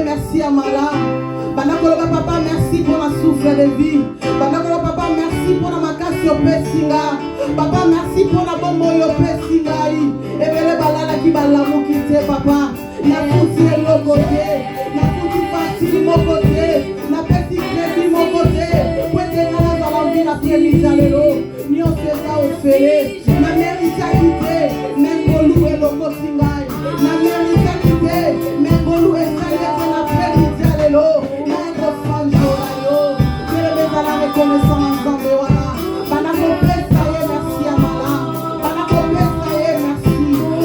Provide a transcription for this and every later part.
merci à Mala. Papa, merci pour la souffle de vie. Papa, merci pour la macasse au Pessinga. Papa, merci pour la bombe au Pessinga. Et le balala qui va l'amour quitter, papa. La foutu est mon côté. La foutu partie de mon côté. La petite crédit de mon côté. Pour être dans la vie, la prémisse à l'eau. Ni on fait ça au fait. La mérite à quitter. Même Golou et le Kosinga. La mérite à quitter. Même Golou et Saïd et la prémisse à l'eau. La reconnaissance ensemble, voilà. Banako pesa ye merci à Mala. Banako pesa ye merci.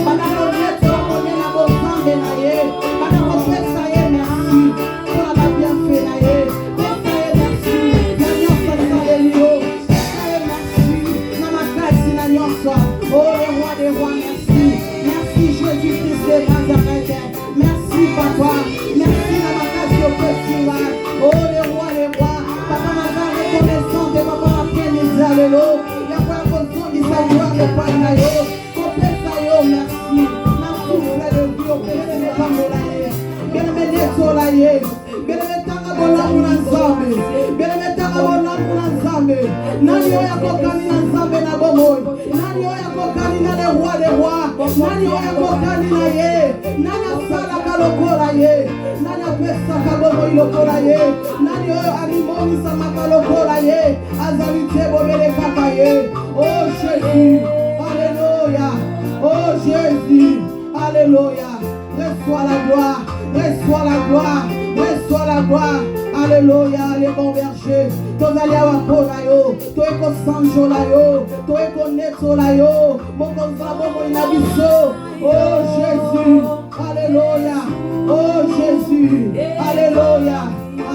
Banako pesa ye na bozambe na ye. Banako pesa ye merci. Pour la bienfait na ye. Pesa ye merci. Na nyonso sale lio. Pesa ye merci. Na makasi na nyonso. Oh le roi des rois, merci. Merci Jésus-Christ de Nazareth. Merci papa. Merci na makasi au Pessinga. Oh le roi des rois. Connaissance de papa après les allélo. Il y a pas besoin de savoir le pain yo. Complète yo merci. Na souffle de vie au pays de Pamelaye. Bien mené solaye. Bien metanga bona kuna nzambe. Bien metanga bona kuna nzambe. Nani yo yakokani na nzambe na bomoy. Nani yo yakokani na le roi des rois. Nani yo yakokani na ye. Nani asala kalokola ye. Nani apesa kabomoy lokola ye. Nani yo animoni sama kalokola ye. Azalite bobele kaka ye. Oh Jésus, alléluia. Oh Jésus, alléluia. Reçois la gloire, reçois la gloire, reçois la gloire. Alléluia, les bons bergers. Tozalia wakona yo, to eko sanjo la yo, to eko neto la yo. Mokonza bomo inabiso. Oh Jésus, alléluia. Oh Jésus, alléluia,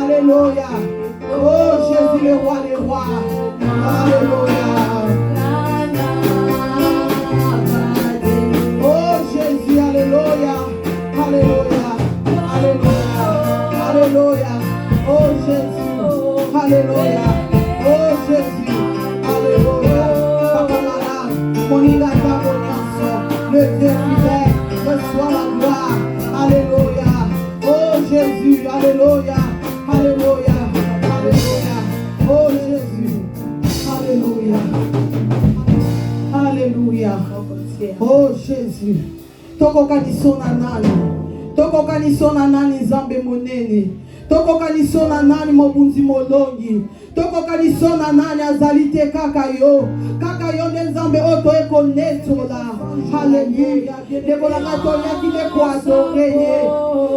alléluia. Oh Jésus le roi des rois. Alléluia. Oh Jésus, alléluia. Alléluia. Alléluia. Alléluia. Oh Jésus. Alléluia. Oh Jésus. Alléluia. Papa Mala, mon igata mon le Dieu fidèle, reçois la gloire. Alléluia. Oh Jésus. Alléluia. Alléluia. Alléluia. Oh Jésus. Alléluia. Alléluia. Oh Jésus. Toko kanisona nani. Toko kanisona nani zambe monene. Toko kanisona nani mobunzi molongi. Toko kanisona nani azalite kaka yo. Kaka yo ne zambe oto eko neto la. Alléluia. Deko la katoya ki de ko adore ye.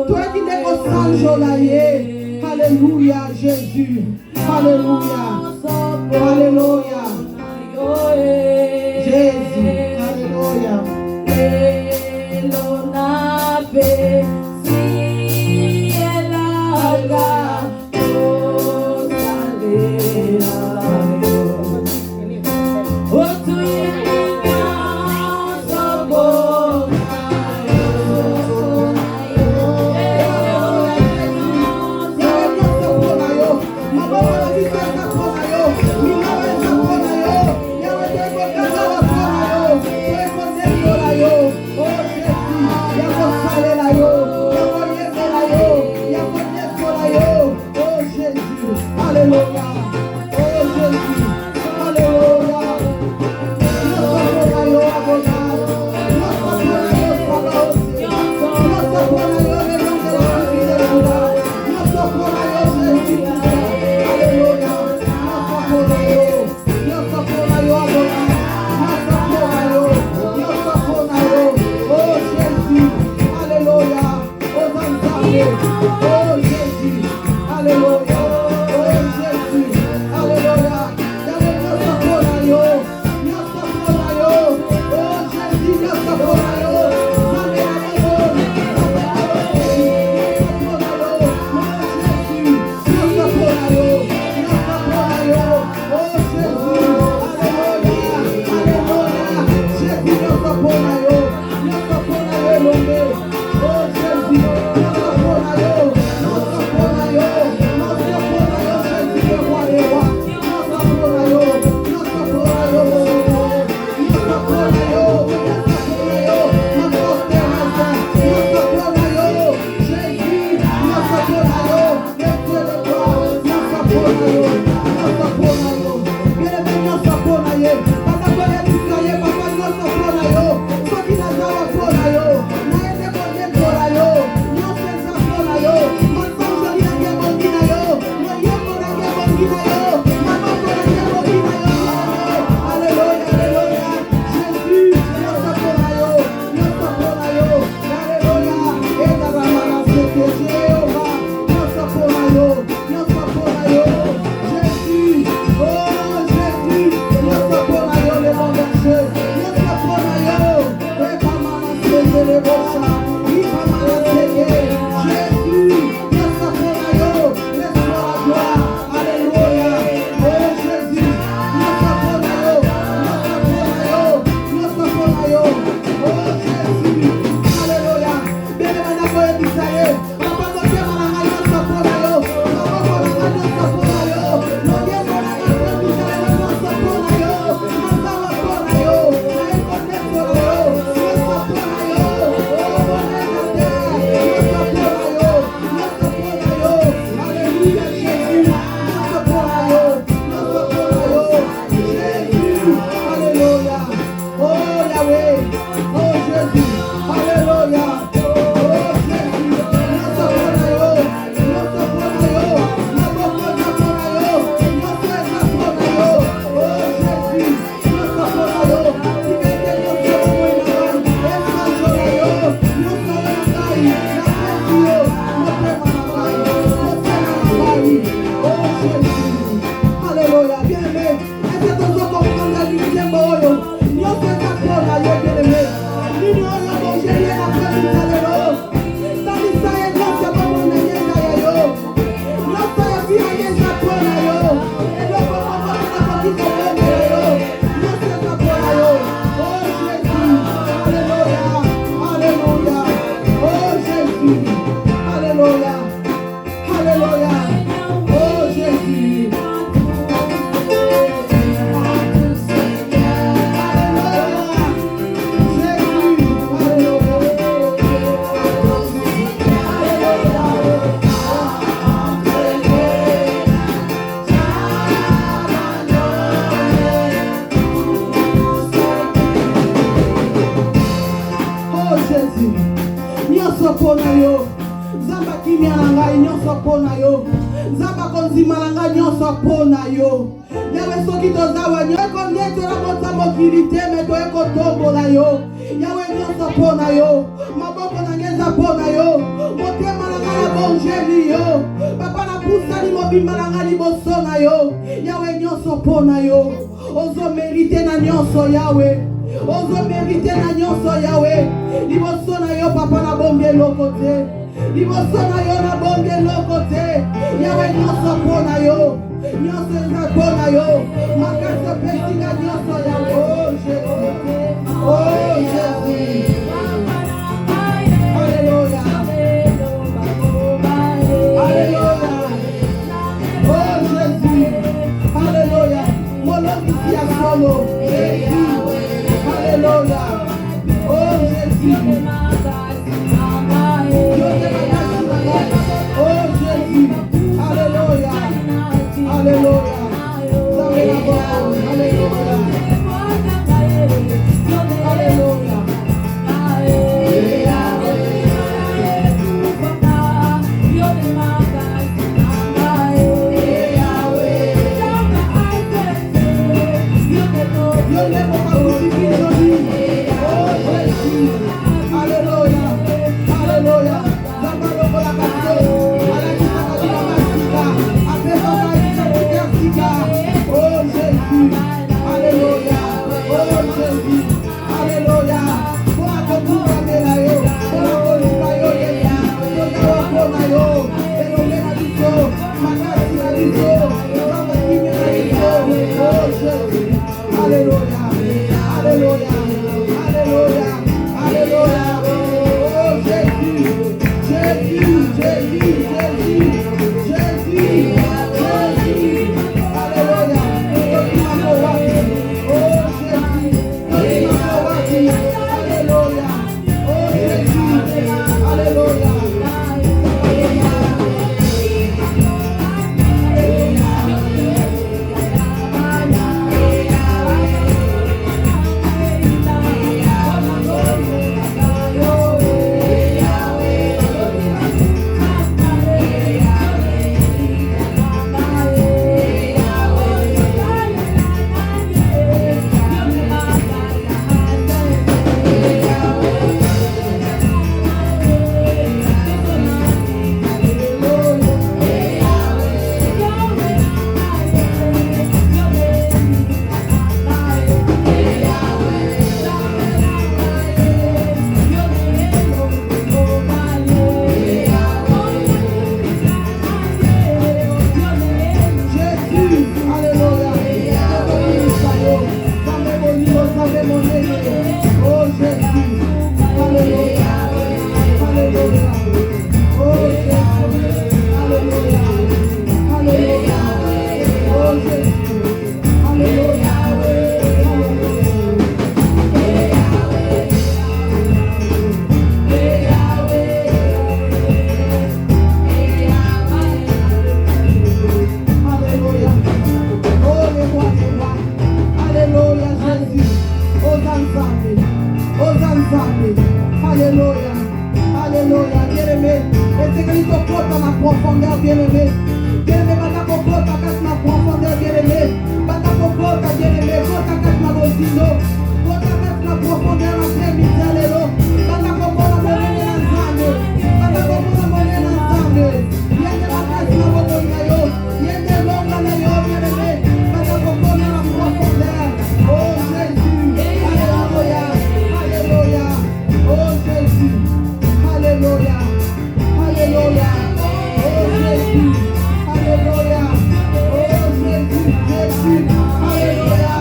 Toi qui de ko sanjo la ye. Alléluia Jésus. Alléluia. Alléluia. Jésus. Alléluia. Oh dans ma profondeur, bien-aimé. Bien-aimé, bata coco, ta casse ma profondeur, bien-aimé. Bata coco, ta bien-aimé, ta casse ma bosino. Ta casse ma profondeur, ma prémisse, allélo. Bata coco, la monnaie ensemble. Bata coco, la monnaie ensemble. Yende la casse ma bosino, yo. Yende longa na yo, bien-aimé. Bata coco, la profondeur. Oh Jésus, alléluia, alléluia. Oh Jésus, alléluia, alléluia. Oh Jésus, alléluia. Oh Jésus, Jésus, alléluia.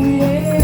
Yeah.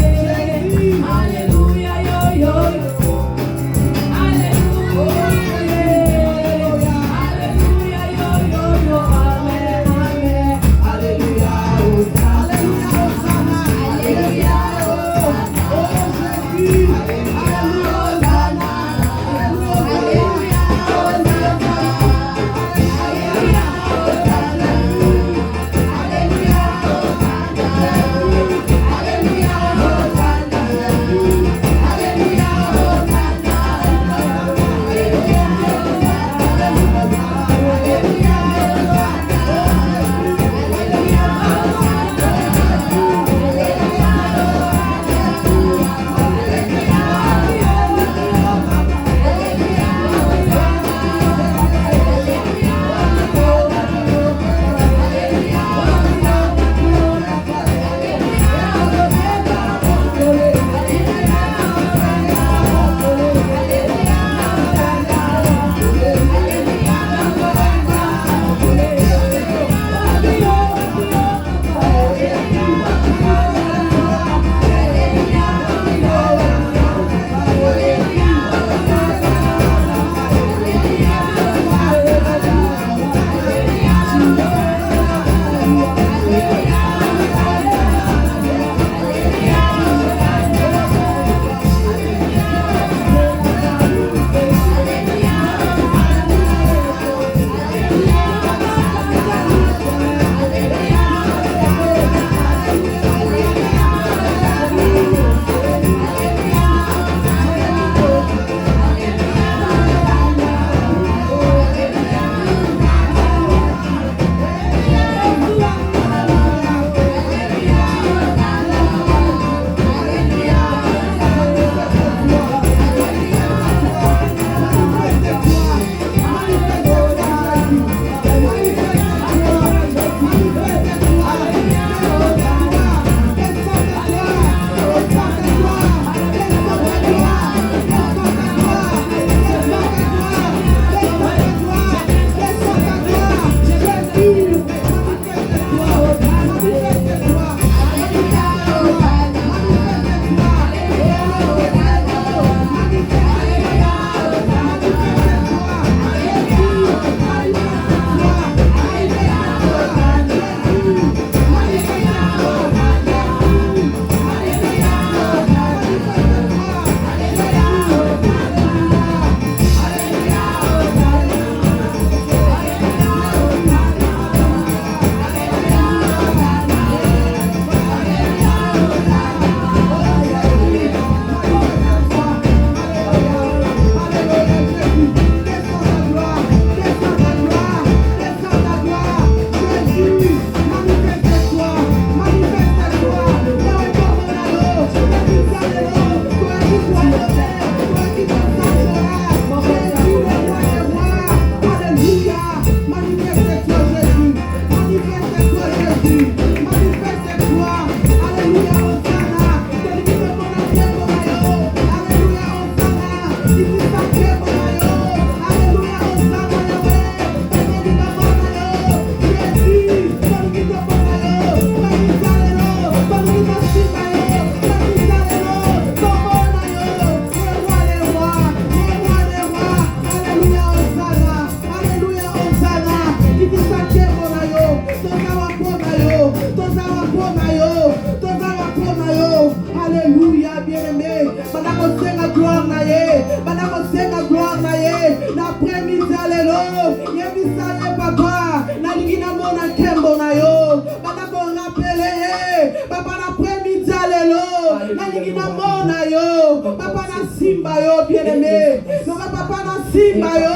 nalingi na mona yo papa na simba yo bien-aimé nonga papa na simba yo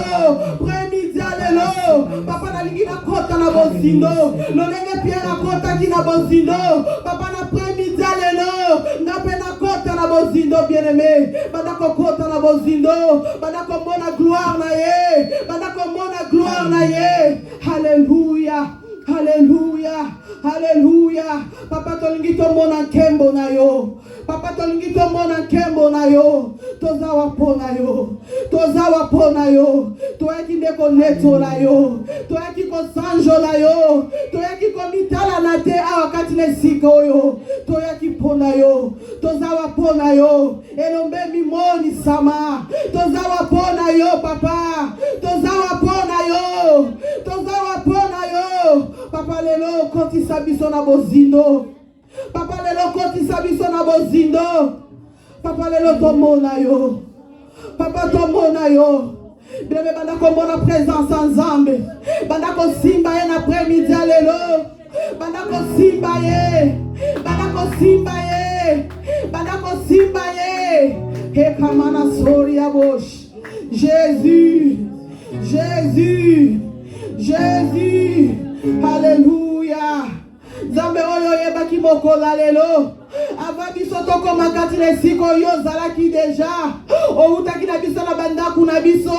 premidia lelo papa nalingi na kota na bozindo lolenge Pierre akotaki na bozindo papa na premidia lelo ngape na kota na bozindo bien-aimé bandako kota na bozindo bandako mona gloire na ye bandako mona gloire na ye haleluya haleluya haleluya papa tolingi tomona nkembo na yo papa tolingi tomona nkembo na yo tozawa pona yo tozawa pona yo toyaki ndeko neto na yo toyaki kosanjola yo toyaki komitala na te awa kati na esika oyo toyaki pona yo tozawa pona yo elombe mimoni sama tozawa pona yo papa tozawa pona yo tozawa pona yo papa lelo kotisa biso na bozindo papa lelo kotisa biso na bozindo papa lelo tomona yo papa tomona yo bebe bandako mona présence ensemble bandako simba ye na premidi lelo bandako simba ye bandako simba ye bandako simba ye he kamana sori ya bosh Jésus Jésus Jésus Alléluia. Zambe oyo yebaki mokola lelo. Ava biso tokoma kati na esika oyo ozalaki deja. Outaki na biso na bandaku na biso.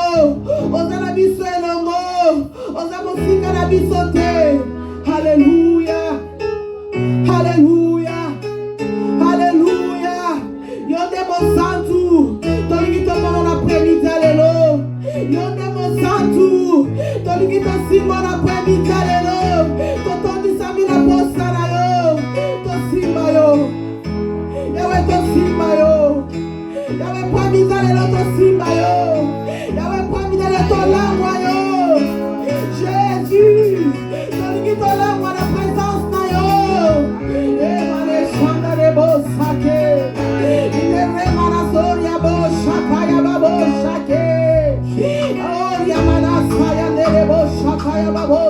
Oza na biso elongo. Oza mosika na biso te. Alléluia. Alléluia. Alléluia. Yonde mo santu. Tolingi tokono na premidi lelo. Yonde mo santu. Tolingi tosimo na premidi lelo. Totondi sami na posta na yo. Tosimba yo. Yawe tosimba yo. Yawe premidi lelo tosimba yo. Yawe premidi lelo tolangwa yo. Jésus. Tolingi tolangwa na présence na yo. Emane shanda de bosake. Ine remana soria boshaka ya babo shake. Oh yamana saya de boshaka ya babo.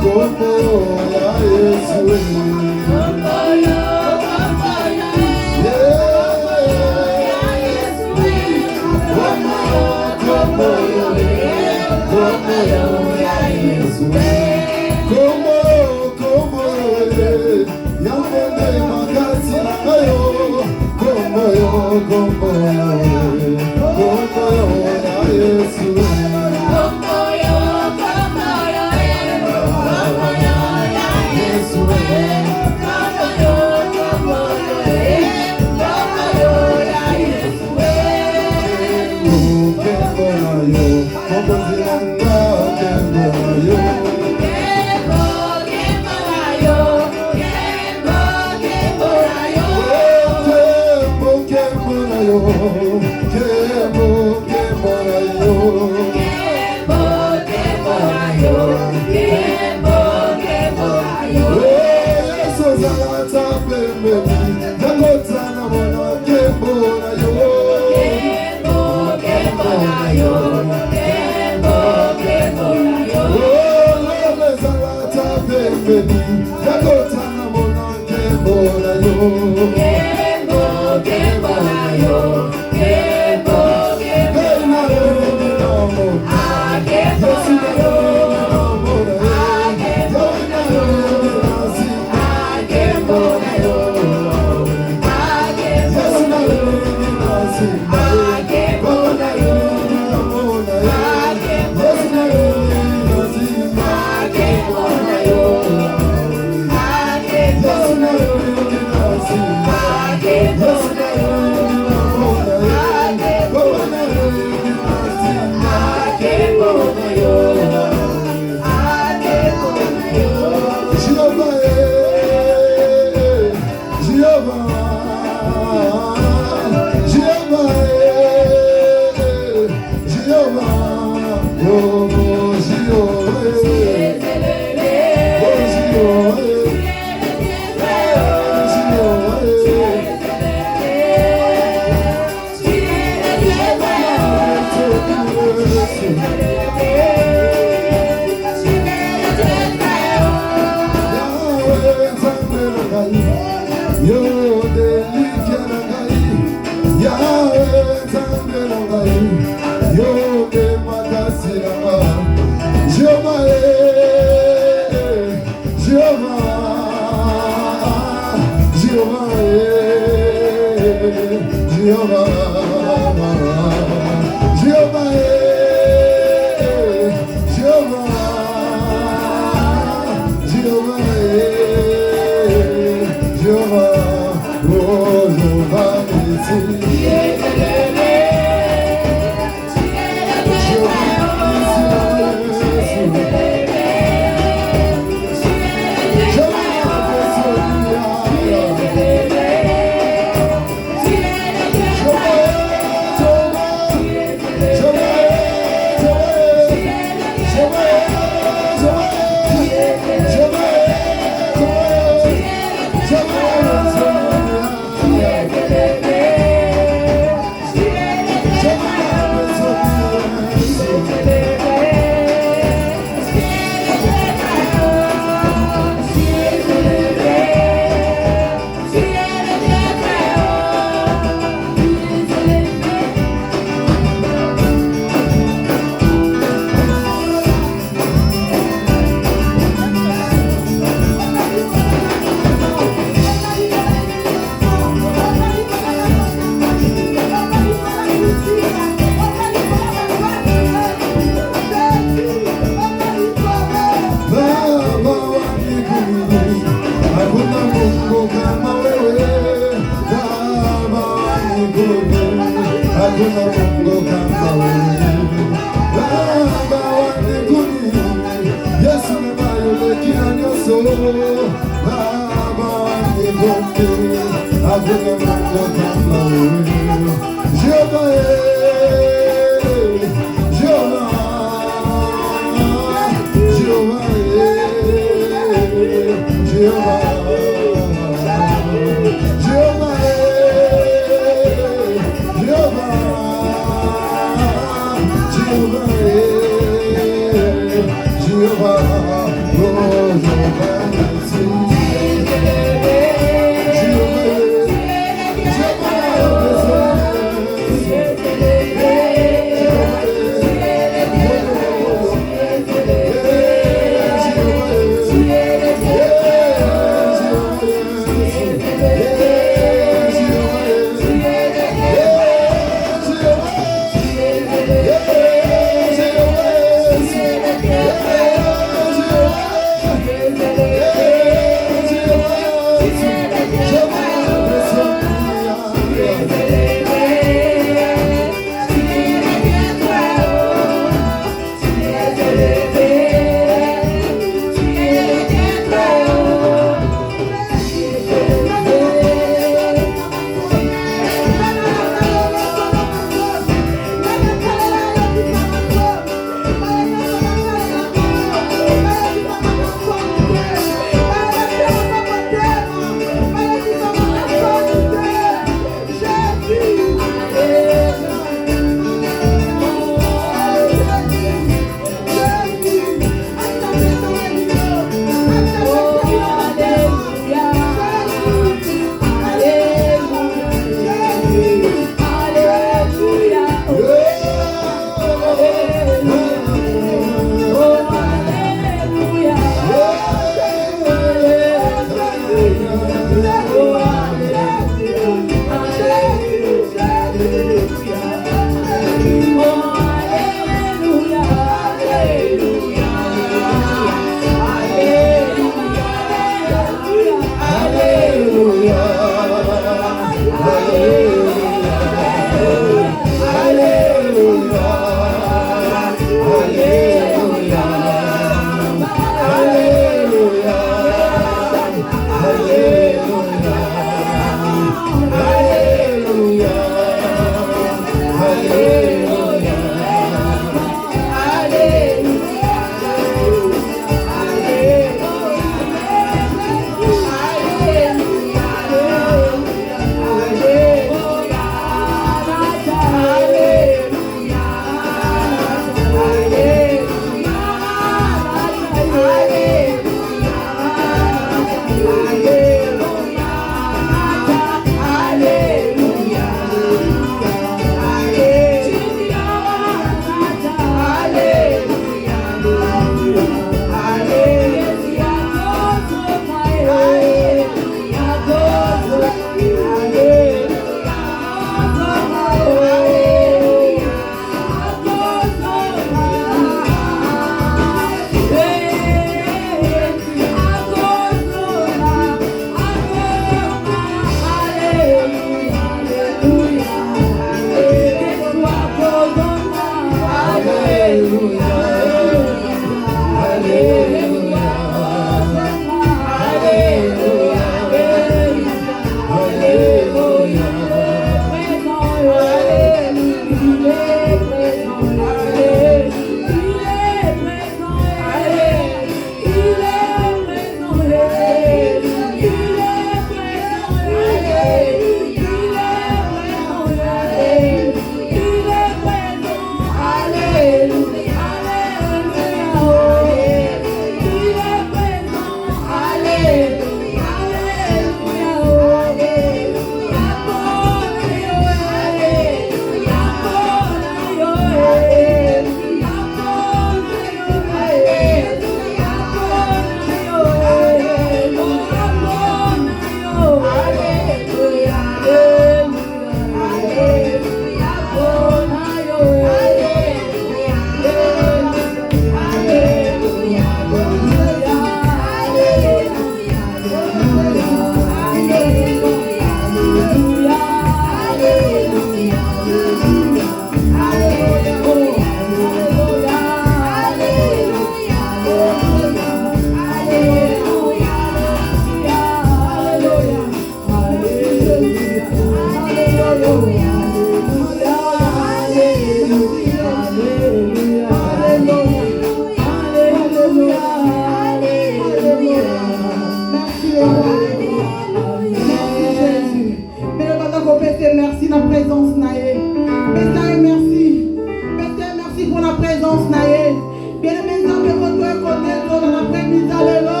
présence naïe. Bien-aimé, nous avons reconnaître dans l'après-midi à l'élo.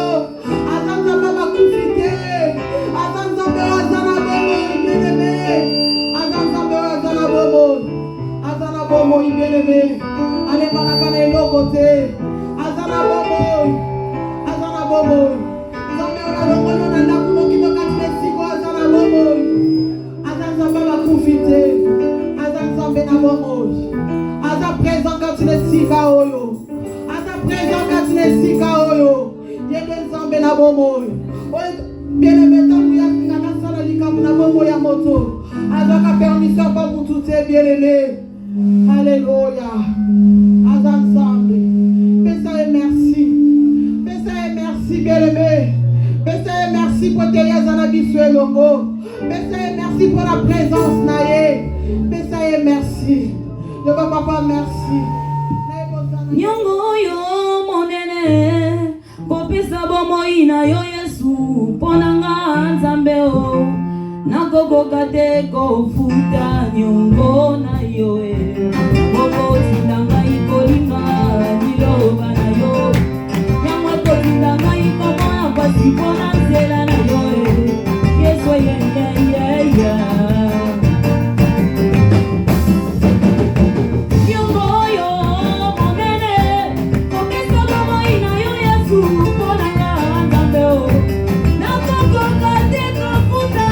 Attends, nous avons profité. Attends, nous avons bien-aimé. Attends, nous avons bien-aimé. Allez, par la canne de l'autre côté. Azana bobo. Azana bobo. Nous avons qui nous casse les cigares. Azana bobo. Azana va profiter. Azana na bobo. Azana présent quand tu es cigares yo. Azana présent quand tu es cigares yo. Yende zambe na bobo. Bien-aimé, tant que y a na sala di kamu na bobo ya moto. Azana permission pas pour tout est bien-aimé. Alléluia. Ensemble. Père et merci. Père et merci, bien-aimé. Père et merci pour tes yazanabi sur le logo. Père et merci pour la présence naïe. Père et merci. Je veux papa merci. Nyongo yo monene. Popisa bomo ina yo Yesu. Ponanga nzambe o. Nakoko kate ko futa nyongo na yo e. Boko tindanga ikolinga niloba na yo. Yamwe ko tindanga ikomona pasi pona nzela na yo e. Yesu yeah. Nyongo yo monene. Popisa bomo ina yo Yesu. Ponanga nzambe o. Nakoko kate ko futa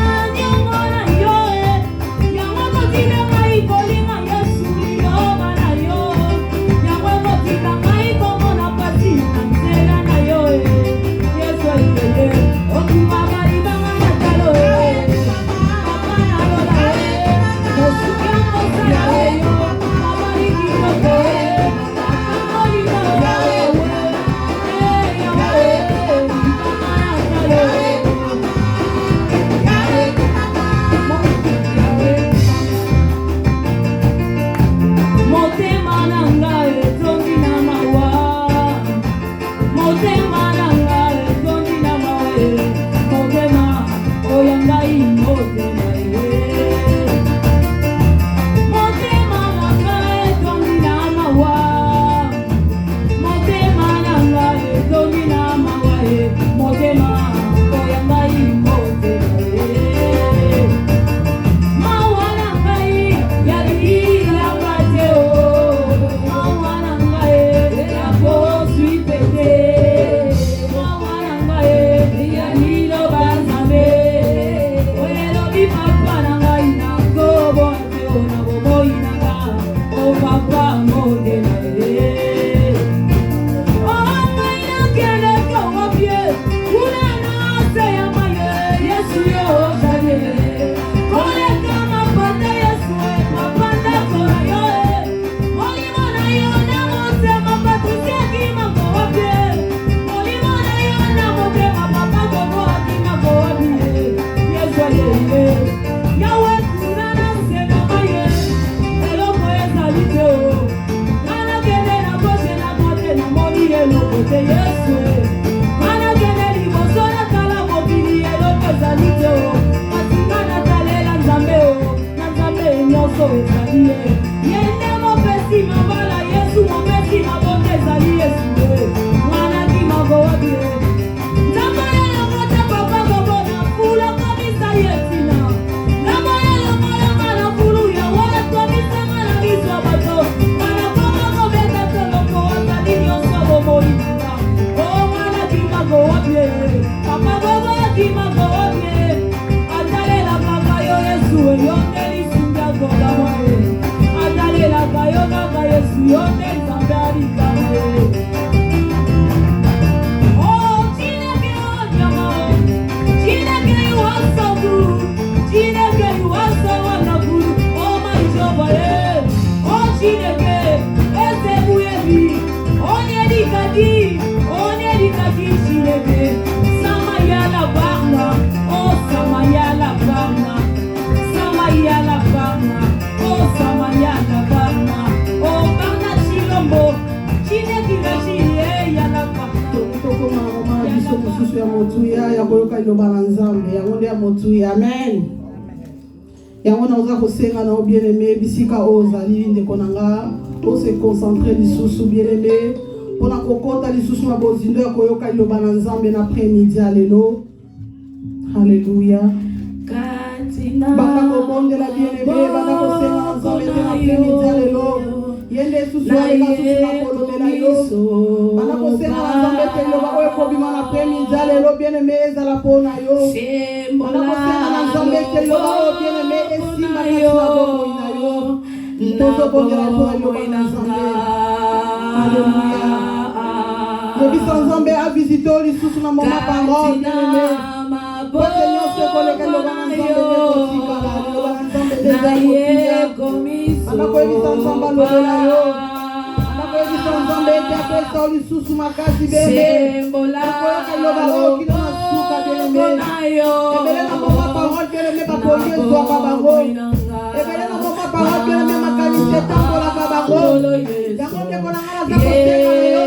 Amen. Yango na oza kosenga na bien-aimé bisika ozali ndeko nanga On se concentrer lisusu bien-aimé. Pour la kokota lisusu na bozindo koyoka iloba na nzambe na après-midi lelo. Alléluia. Baka komonde la bien-aimé, baka kosenga nzambe na après-midi lelo. Yende susu alega susu na kolobela yo. Baka kosenga nzambe te iloba oyo kobima na après-midi lelo bien-aimé ezala pona yo. Baka kosenga nzambe te iloba oyo bien-aimé esimba kasi na bomo ina yo. Tozo bongela pona iloba na nzambe. Alléluia. Le Bisson a visité les sous na mama parole bien-aimé. Pour Seigneur se collègue le banzambe de Kosikala, le banzambe de Kosikala. Ana ko Bisson Zamba lo la yo. Ana ko Bisson Zamba te apesa les sous makasi bébé. Ko ka lo ba o ki na suka bien-aimé. Ebele na mama parole bien-aimé ba ko yeso ba bango. Ebele na mama parole bien-aimé makani se tango la ba bango. Yango ke kona ngala za ko se yo.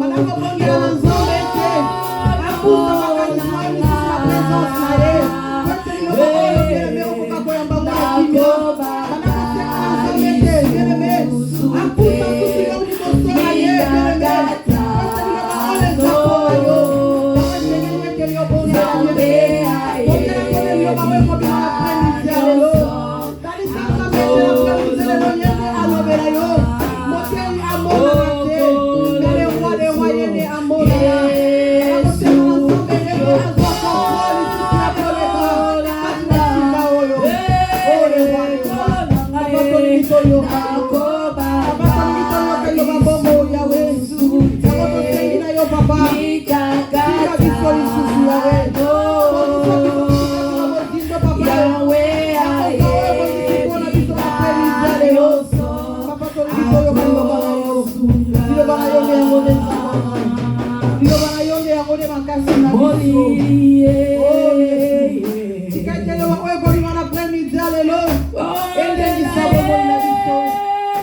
Manako bongela na nzambe te. Akusa makani na présence na ye. Kote yo ba oyo bien-aimé okoka koyamba ngo na kimio. Manako se na nzambe te bien-aimé. Akusa susu yo liboso na ye bien-aimé. Kote yo ba ole nzako na yo. Kote yo weke yo bongela bien-aimé. Bongela kone yo ba oyo kobima na après-midi ya lelo. Tali sa nzambe te na après-midi lelo nyende alobela yo. Moteli amona na te. Mele wale wayene amona ya. Akote na nzambe yego azwa kontroli susu ya koleka. Katina sika oyo. Ole wale wale. Abato nito yo kayo. Abato nito yo kayo babombo yawe. Abato sengi na yo papa. Sika biso lisusu yawe. Sika biso na mozindo papa. Yawe aye. Akote biso na biso après-midi ya leo. Abato nito yo kayo baba yo. Dilo bana yonde ya ngode nzambe. Dilo bana yonde ya ngode makasi na biso. Oh Yesu. Sikatele wa oyo kobima na après-midi ya lelo. Ende lisabo na biso.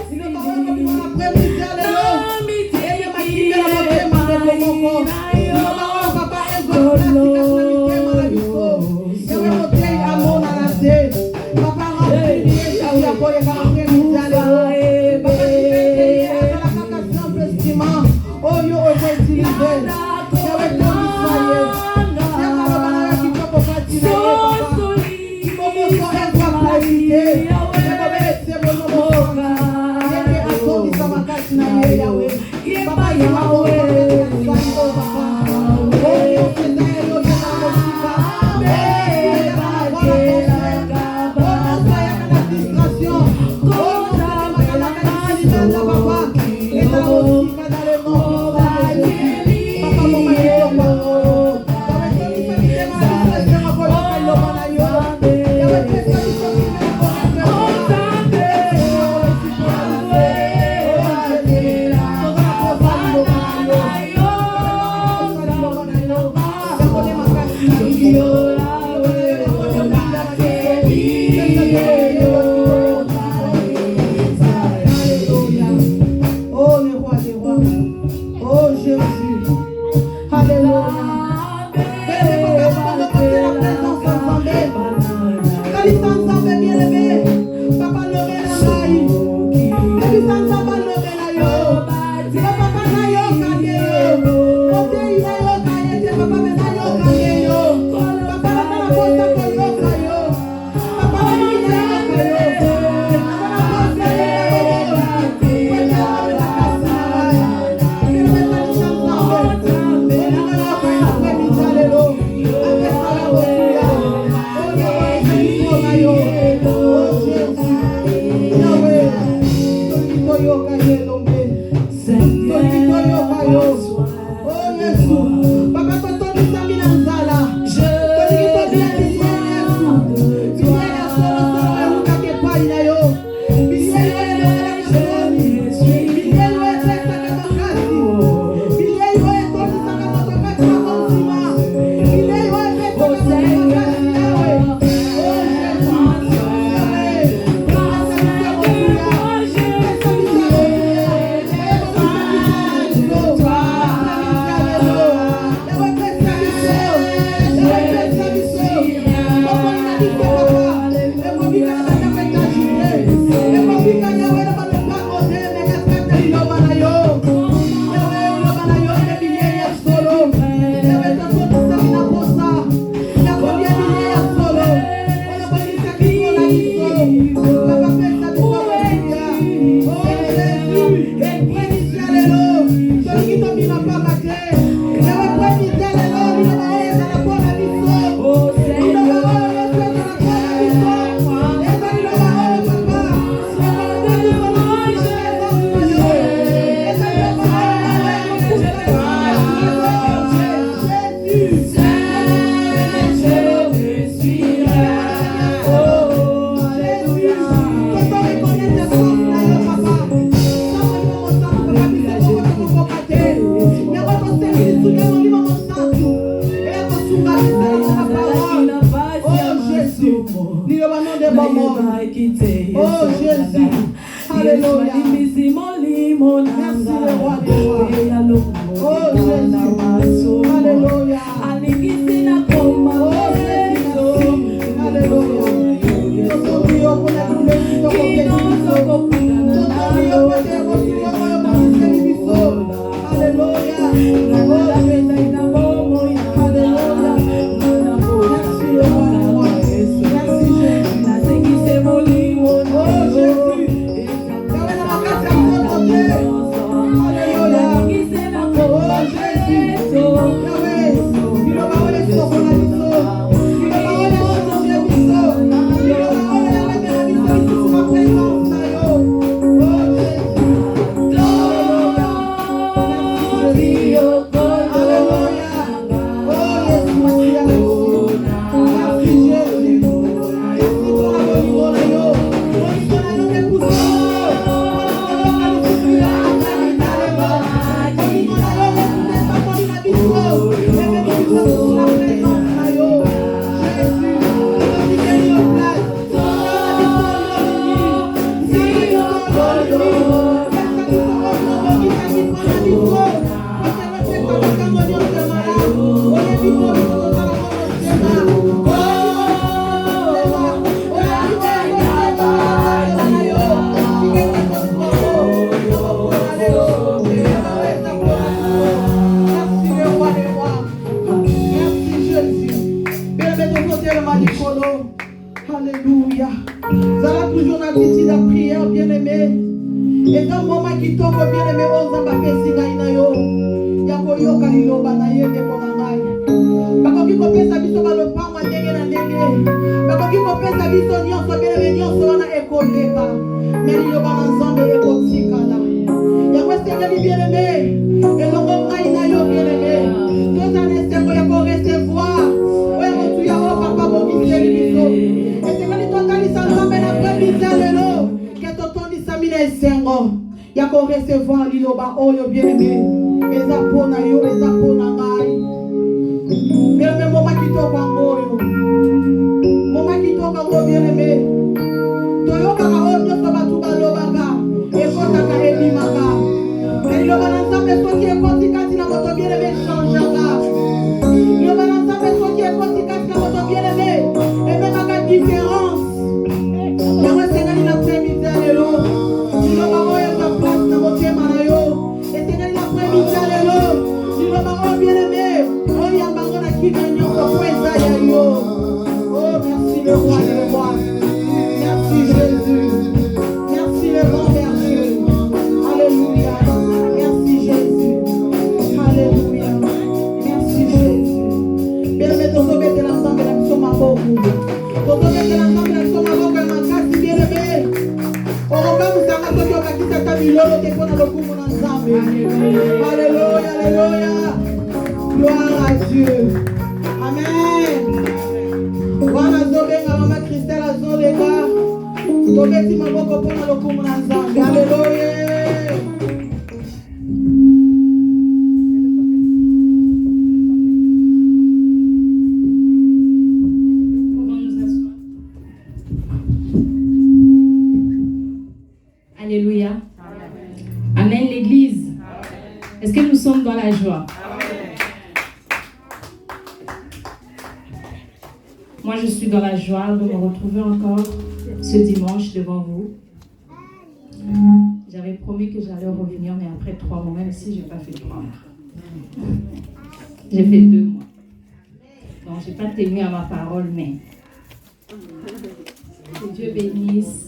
Dilo bana oyo kobima na après-midi ya lelo. Ende makimbe na motema de komoko. Dilo bana oyo papa ezo plastika na mitema na biso. Yawe motei amona na te. Papa rempli yesu ya koye ka après-midi ya lelo. Papa nipete akala kaka simple estima. Oyo oyo utilize. Yawe tomisaye. Sema bana ya kitoko fatina ye papa. Kimomo so ezwa clarite. Sema bele sebo no moka. Yeke atondisa makasi na ye yawe. Papa yema oyo santo papa. Oyo kenda yo kena mosika. Oyo kena wala kose. Oyo saya kana distraction. Oyo kena makana kana sinanda papa. Ena mosika dale mo. Papa mama yo papa. Yawe tonisa mitema na distraction ako yo kailo mana yo. Yawe tonisa mitema na Oh le roi des rois. Oh Jésus. Alléluia. Papa lobé la maille. Baby Santa lobé la yo. Papa na yo kanye yo. Ote ina yo kanye te papa me na yo kanye yo. Papa na la posta ko yo kayo. Papa na yo kayo. Papa na posta yo Oh Alléluia. Ça va toujours dans la prière, bien-aimé. Et dans le moment qui tombe, bien-aimé, on s'en va faire si gaïna yo. Yako yo kalilo banaye de konangai. Bako ki kopesa biso balopa mwa ndenge na ndenge. Bako ki kopesa biso nyonso bien-aimé nyonso wana ekoleka. Mais yo bana nzambe ekotikala. Yako sengeli bien-aimé. Elongo ngai na yo bien-aimé. Deux années seko yako recevoir. Oya motu ya o papa bokiseli biso. Yako recevoir liloba oyo bien-aimé. Ezapona yo, ezapona ngai. Bien-aimé, moma kitoko ngoyo. Moma kitoko ngoyo bien-aimé. Toyoka ka oyo soba tubalobaka. Ekotaka ebimaka. Liloba na nzambe soki ekoti kati na moto bien-aimé changeaka. Liloba na nzambe soki ekoti kati na moto bien-aimé. Ememaka différence. Yango esengeli na premite lelo. Liloba oyo eza place na motema na yo. Esengeli na premite lelo. Liloba oyo bien-aimé. Oyamba ngo na kimia nyonso po eza ya yo. Oh, merci le roi des rois. Merci Jésus. Merci le bon berger. Alléluia. Merci Jésus. Alléluia. Merci Jésus. Bien-aimé, tozobete la nzambe na biso maboko. Tozobete la nzambe na biso maboko ya makasi bien-aimé. Orokamusanga soki okakisaka bilolo te mpona lokumu na nzambe. Alléluia, alléluia. Gloire à Dieu. Amen. Wana zobenga mama Christelle azoleka. Tobeti maboko mpona lokumu na nzambe. Alléluia. Alléluia. Amen, l'Église. Est-ce que nous sommes dans la joie? Moi, je suis dans la joie de me retrouver encore ce dimanche devant vous. J'avais promis que j'allais revenir, mais après 3 mois, même si je n'ai pas fait 3 mois. J'ai fait 2 mois. Donc, je n'ai pas tenu à ma parole, mais que Dieu bénisse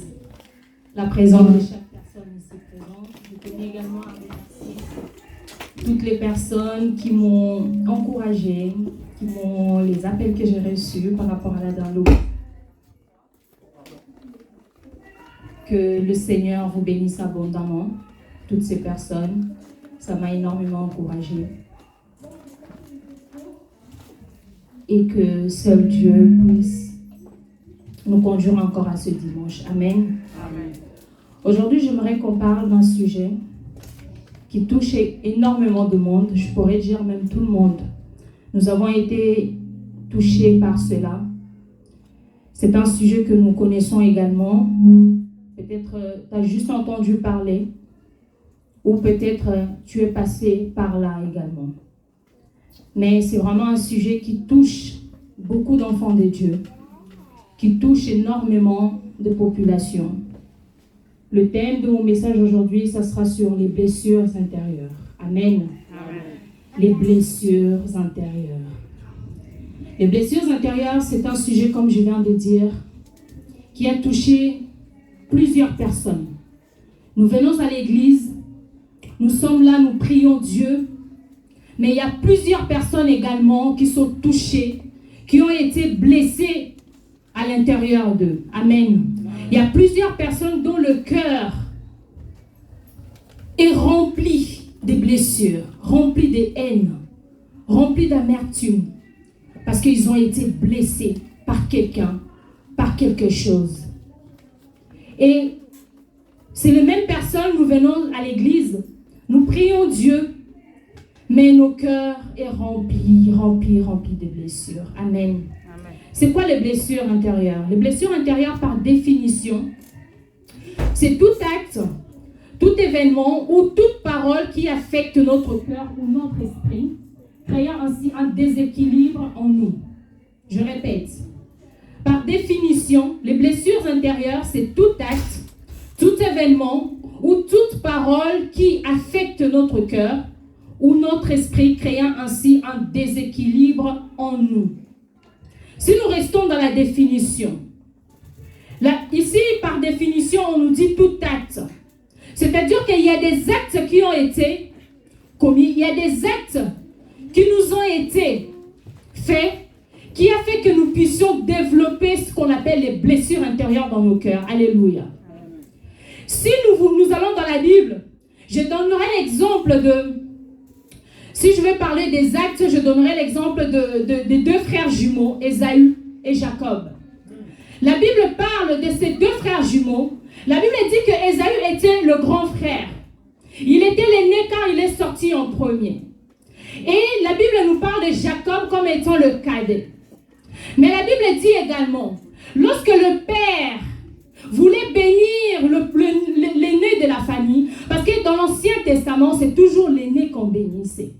la présence de chaque personne ici présente. Je tenais également à remercier toutes les personnes qui m'ont encouragée, les appels que j'ai reçus par rapport à la download. Que le Seigneur vous bénisse abondamment, toutes ces personnes. Ça m'a énormément encouragée. Et que seul Dieu puisse nous conduire encore à ce dimanche. Amen. Amen. Aujourd'hui, j'aimerais qu'on parle d'un sujet qui touche énormément de monde, je pourrais dire même tout le monde. Nous avons été touchés par cela. C'est un sujet que nous connaissons également. Peut-être tu as juste entendu parler, ou peut-être tu es passé par là également. Mais c'est vraiment un sujet qui touche beaucoup d'enfants de Dieu, qui touche énormément de populations. Le thème de mon message aujourd'hui, ça sera sur les blessures intérieures. Amen. Amen. Les blessures intérieures. Les blessures intérieures, c'est un sujet, comme je viens de dire, qui a touché plusieurs personnes. Nous venons à l'église, nous sommes là, nous prions Dieu, mais il y a plusieurs personnes également qui sont touchées, qui ont été blessées à l'intérieur d'eux. Amen. Il y a plusieurs personnes dont le cœur est rempli de blessures, rempli de haine, rempli d'amertume, parce qu'ils ont été blessés par quelqu'un, par quelque chose. Et c'est les mêmes personnes, nous venons à l'église, nous prions Dieu, mais nos cœurs sont remplis de blessures. Amen. C'est quoi les blessures intérieures? Les blessures intérieures, par définition, c'est tout acte, tout événement ou toute parole qui affecte notre cœur ou notre esprit, créant ainsi un déséquilibre en nous. Je répète, par définition, les blessures intérieures, c'est tout acte, tout événement ou toute parole qui affecte notre cœur ou notre esprit, créant ainsi un déséquilibre en nous. Si nous restons dans la définition, là, ici, par définition, on nous dit tout acte. C'est-à-dire qu'il y a des actes qui ont été commis, il y a des actes qui nous ont été faits, qui a fait que nous puissions développer ce qu'on appelle les blessures intérieures dans nos cœurs. Alléluia. Si nous allons dans la Bible, je donnerai l'exemple de... Si je vais parler des actes, je donnerai l'exemple des deux frères jumeaux, Ésaü et Jacob. La Bible parle de ces deux frères jumeaux. La Bible dit que Ésaü était le grand frère. Il était l'aîné car il est sorti en premier. Et la Bible nous parle de Jacob comme étant le cadet. Mais la Bible dit également, lorsque le père voulait bénir l'aîné de la famille, parce que dans l'Ancien Testament, c'est toujours l'aîné qu'on bénissait.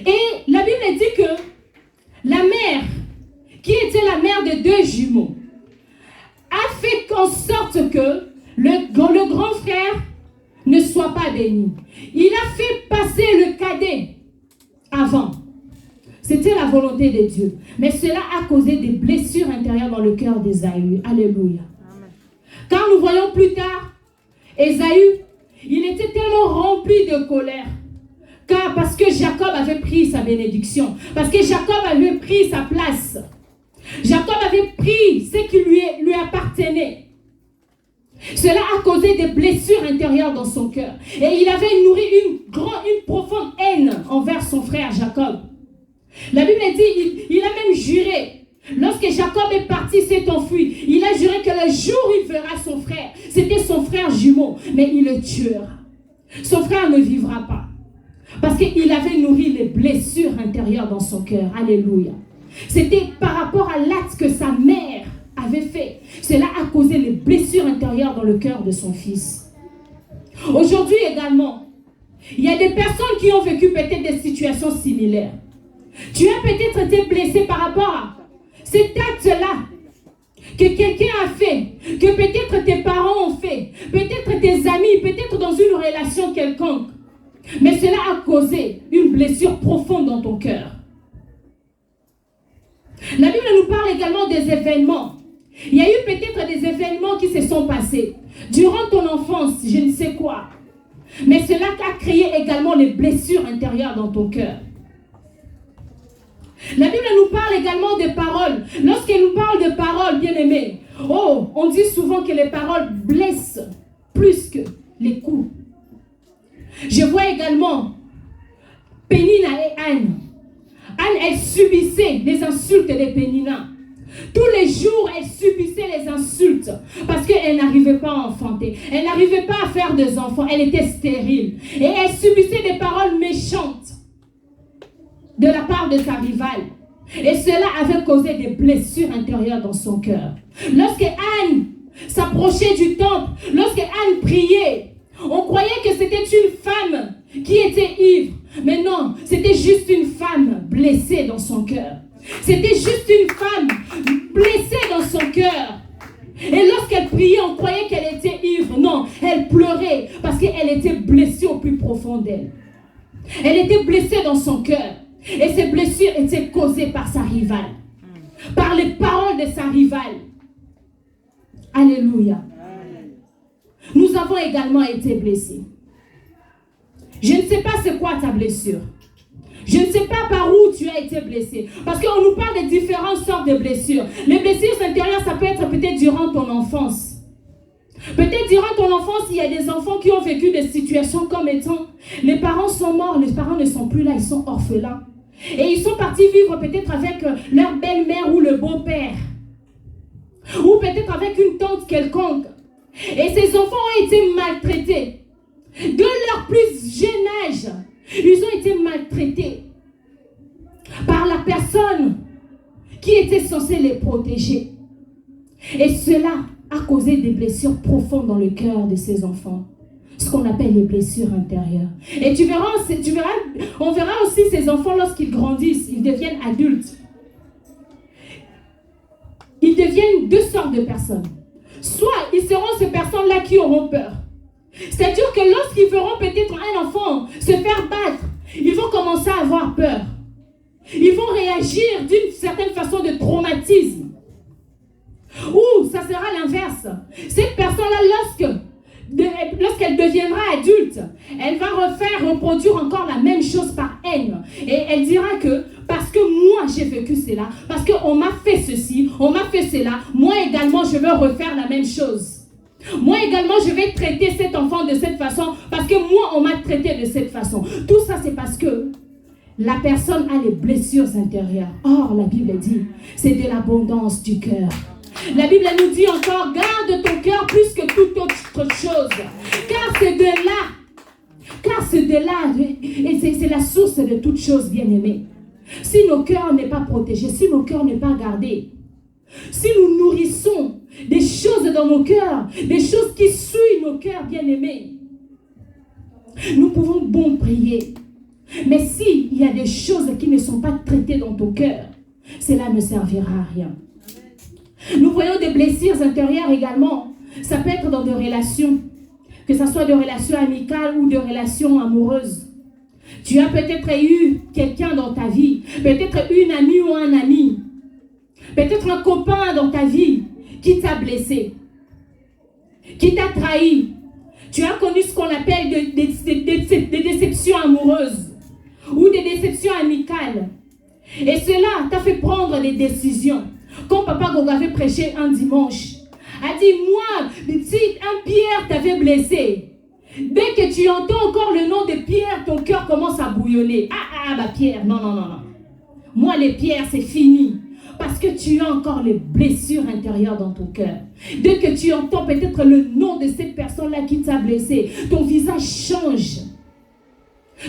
Et la Bible dit que la mère, qui était la mère de deux jumeaux, a fait en sorte que le grand frère ne soit pas béni. Il a fait passer le cadet avant. C'était la volonté de Dieu. Mais cela a causé des blessures intérieures dans le cœur d'Ésaü. Alléluia. Amen. Quand nous voyons plus tard, Ésaü, il était tellement rempli de colère. Parce que Jacob avait pris sa bénédiction. Parce que Jacob avait pris sa place. Jacob avait pris ce qui lui appartenait. Cela a causé des blessures intérieures dans son cœur. Et il avait nourri une profonde haine envers son frère Jacob. La Bible dit, il a même juré. Lorsque Jacob est parti, s'est enfui, il a juré que le jour où il verra son frère, c'était son frère jumeau, mais il le tuera. Son frère ne vivra pas. Parce qu'il avait nourri les blessures intérieures dans son cœur. Alléluia. C'était par rapport à l'acte que sa mère avait fait. Cela a causé les blessures intérieures dans le cœur de son fils. Aujourd'hui également, il y a des personnes qui ont vécu peut-être des situations similaires. Tu as peut-être été blessé par rapport à cet acte-là que quelqu'un a fait, que peut-être tes parents ont fait, peut-être tes amis, peut-être dans une relation quelconque. Mais cela a causé une blessure profonde dans ton cœur. La Bible nous parle également des événements. Il y a eu peut-être des événements qui se sont passés durant ton enfance, je ne sais quoi. Mais cela a créé également les blessures intérieures dans ton cœur. La Bible nous parle également des paroles. Lorsqu'elle nous parle de paroles, bien-aimés, on dit souvent que les paroles blessent plus que les coups. Je vois également Pénina et Anne. Anne, elle subissait les insultes de Pénina. Tous les jours, elle subissait les insultes parce qu'elle n'arrivait pas à enfanter. Elle n'arrivait pas à faire des enfants. Elle était stérile. Et elle subissait des paroles méchantes de la part de sa rivale. Et cela avait causé des blessures intérieures dans son cœur. Lorsque Anne s'approchait du temple, lorsque Anne priait, on croyait que c'était une femme qui était ivre. Mais non, c'était juste une femme blessée dans son cœur. C'était juste une femme blessée dans son cœur. Et lorsqu'elle priait, on croyait qu'elle était ivre. Non, elle pleurait parce qu'elle était blessée au plus profond d'elle. Elle était blessée dans son cœur. Et ces blessures étaient causées par sa rivale. Par les paroles de sa rivale. Alléluia. Nous avons également été blessés. Je ne sais pas c'est quoi ta blessure. Je ne sais pas par où tu as été blessé. Parce qu'on nous parle de différentes sortes de blessures. Les blessures intérieures, ça peut être peut-être durant ton enfance. Peut-être durant ton enfance, il y a des enfants qui ont vécu des situations comme étant les parents sont morts, les parents ne sont plus là, ils sont orphelins. Et ils sont partis vivre peut-être avec leur belle-mère ou le beau-père. Ou peut-être avec une tante quelconque. Et ces enfants ont été maltraités. De leur plus jeune âge, ils ont été maltraités par la personne qui était censée les protéger. Et cela a causé des blessures profondes dans le cœur de ces enfants. ce qu'on appelle les blessures intérieures. Et on verra aussi ces enfants lorsqu'ils grandissent, ils deviennent adultes. Ils deviennent deux sortes de personnes. Soit ils seront ces personnes-là qui auront peur. C'est-à-dire que lorsqu'ils verront peut-être un enfant se faire battre, ils vont commencer à avoir peur. Ils vont réagir d'une certaine façon de traumatisme. Ou ça sera l'inverse. Cette personne-là, lorsqu'elle deviendra adulte, elle va reproduire encore la même chose par haine. Et elle dira que parce que moi j'ai vécu cela, parce qu'on m'a fait ceci, on m'a fait cela, moi également je veux refaire la même chose. Moi également je vais traiter cet enfant de cette façon parce que moi on m'a traité de cette façon. Tout ça c'est parce que la personne a les blessures intérieures. Or la Bible dit, c'est de l'abondance du cœur. La Bible nous dit encore, garde ton cœur plus que toute autre chose. Car c'est de là, et c'est la source de toute chose, bien-aimés. Si nos cœurs n'est pas protégés, si nos cœurs n'est pas gardés, si nous nourrissons des choses dans nos cœurs, des choses qui souillent nos cœurs, bien-aimés, nous pouvons bon prier. Mais s'il y a des choses qui ne sont pas traitées dans ton cœur, cela ne servira à rien. Nous voyons des blessures intérieures également. Ça peut être dans des relations, que ce soit des relations amicales ou des relations amoureuses. Tu as peut-être eu quelqu'un dans ta vie, peut-être une amie ou un ami, peut-être un copain dans ta vie qui t'a blessé, qui t'a trahi. Tu as connu ce qu'on appelle des déceptions amoureuses ou des déceptions amicales. Et cela t'a fait prendre des décisions. Comme Papa Gogo avait prêché un dimanche, a dit, moi, si un Pierre t'avait blessé, dès que tu entends encore le nom de Pierre, ton cœur commence à bouillonner. Bah Pierre, non. Moi, les pierres, c'est fini. Parce que tu as encore les blessures intérieures dans ton cœur. Dès que tu entends peut-être le nom de cette personne-là qui t'a blessé, ton visage change.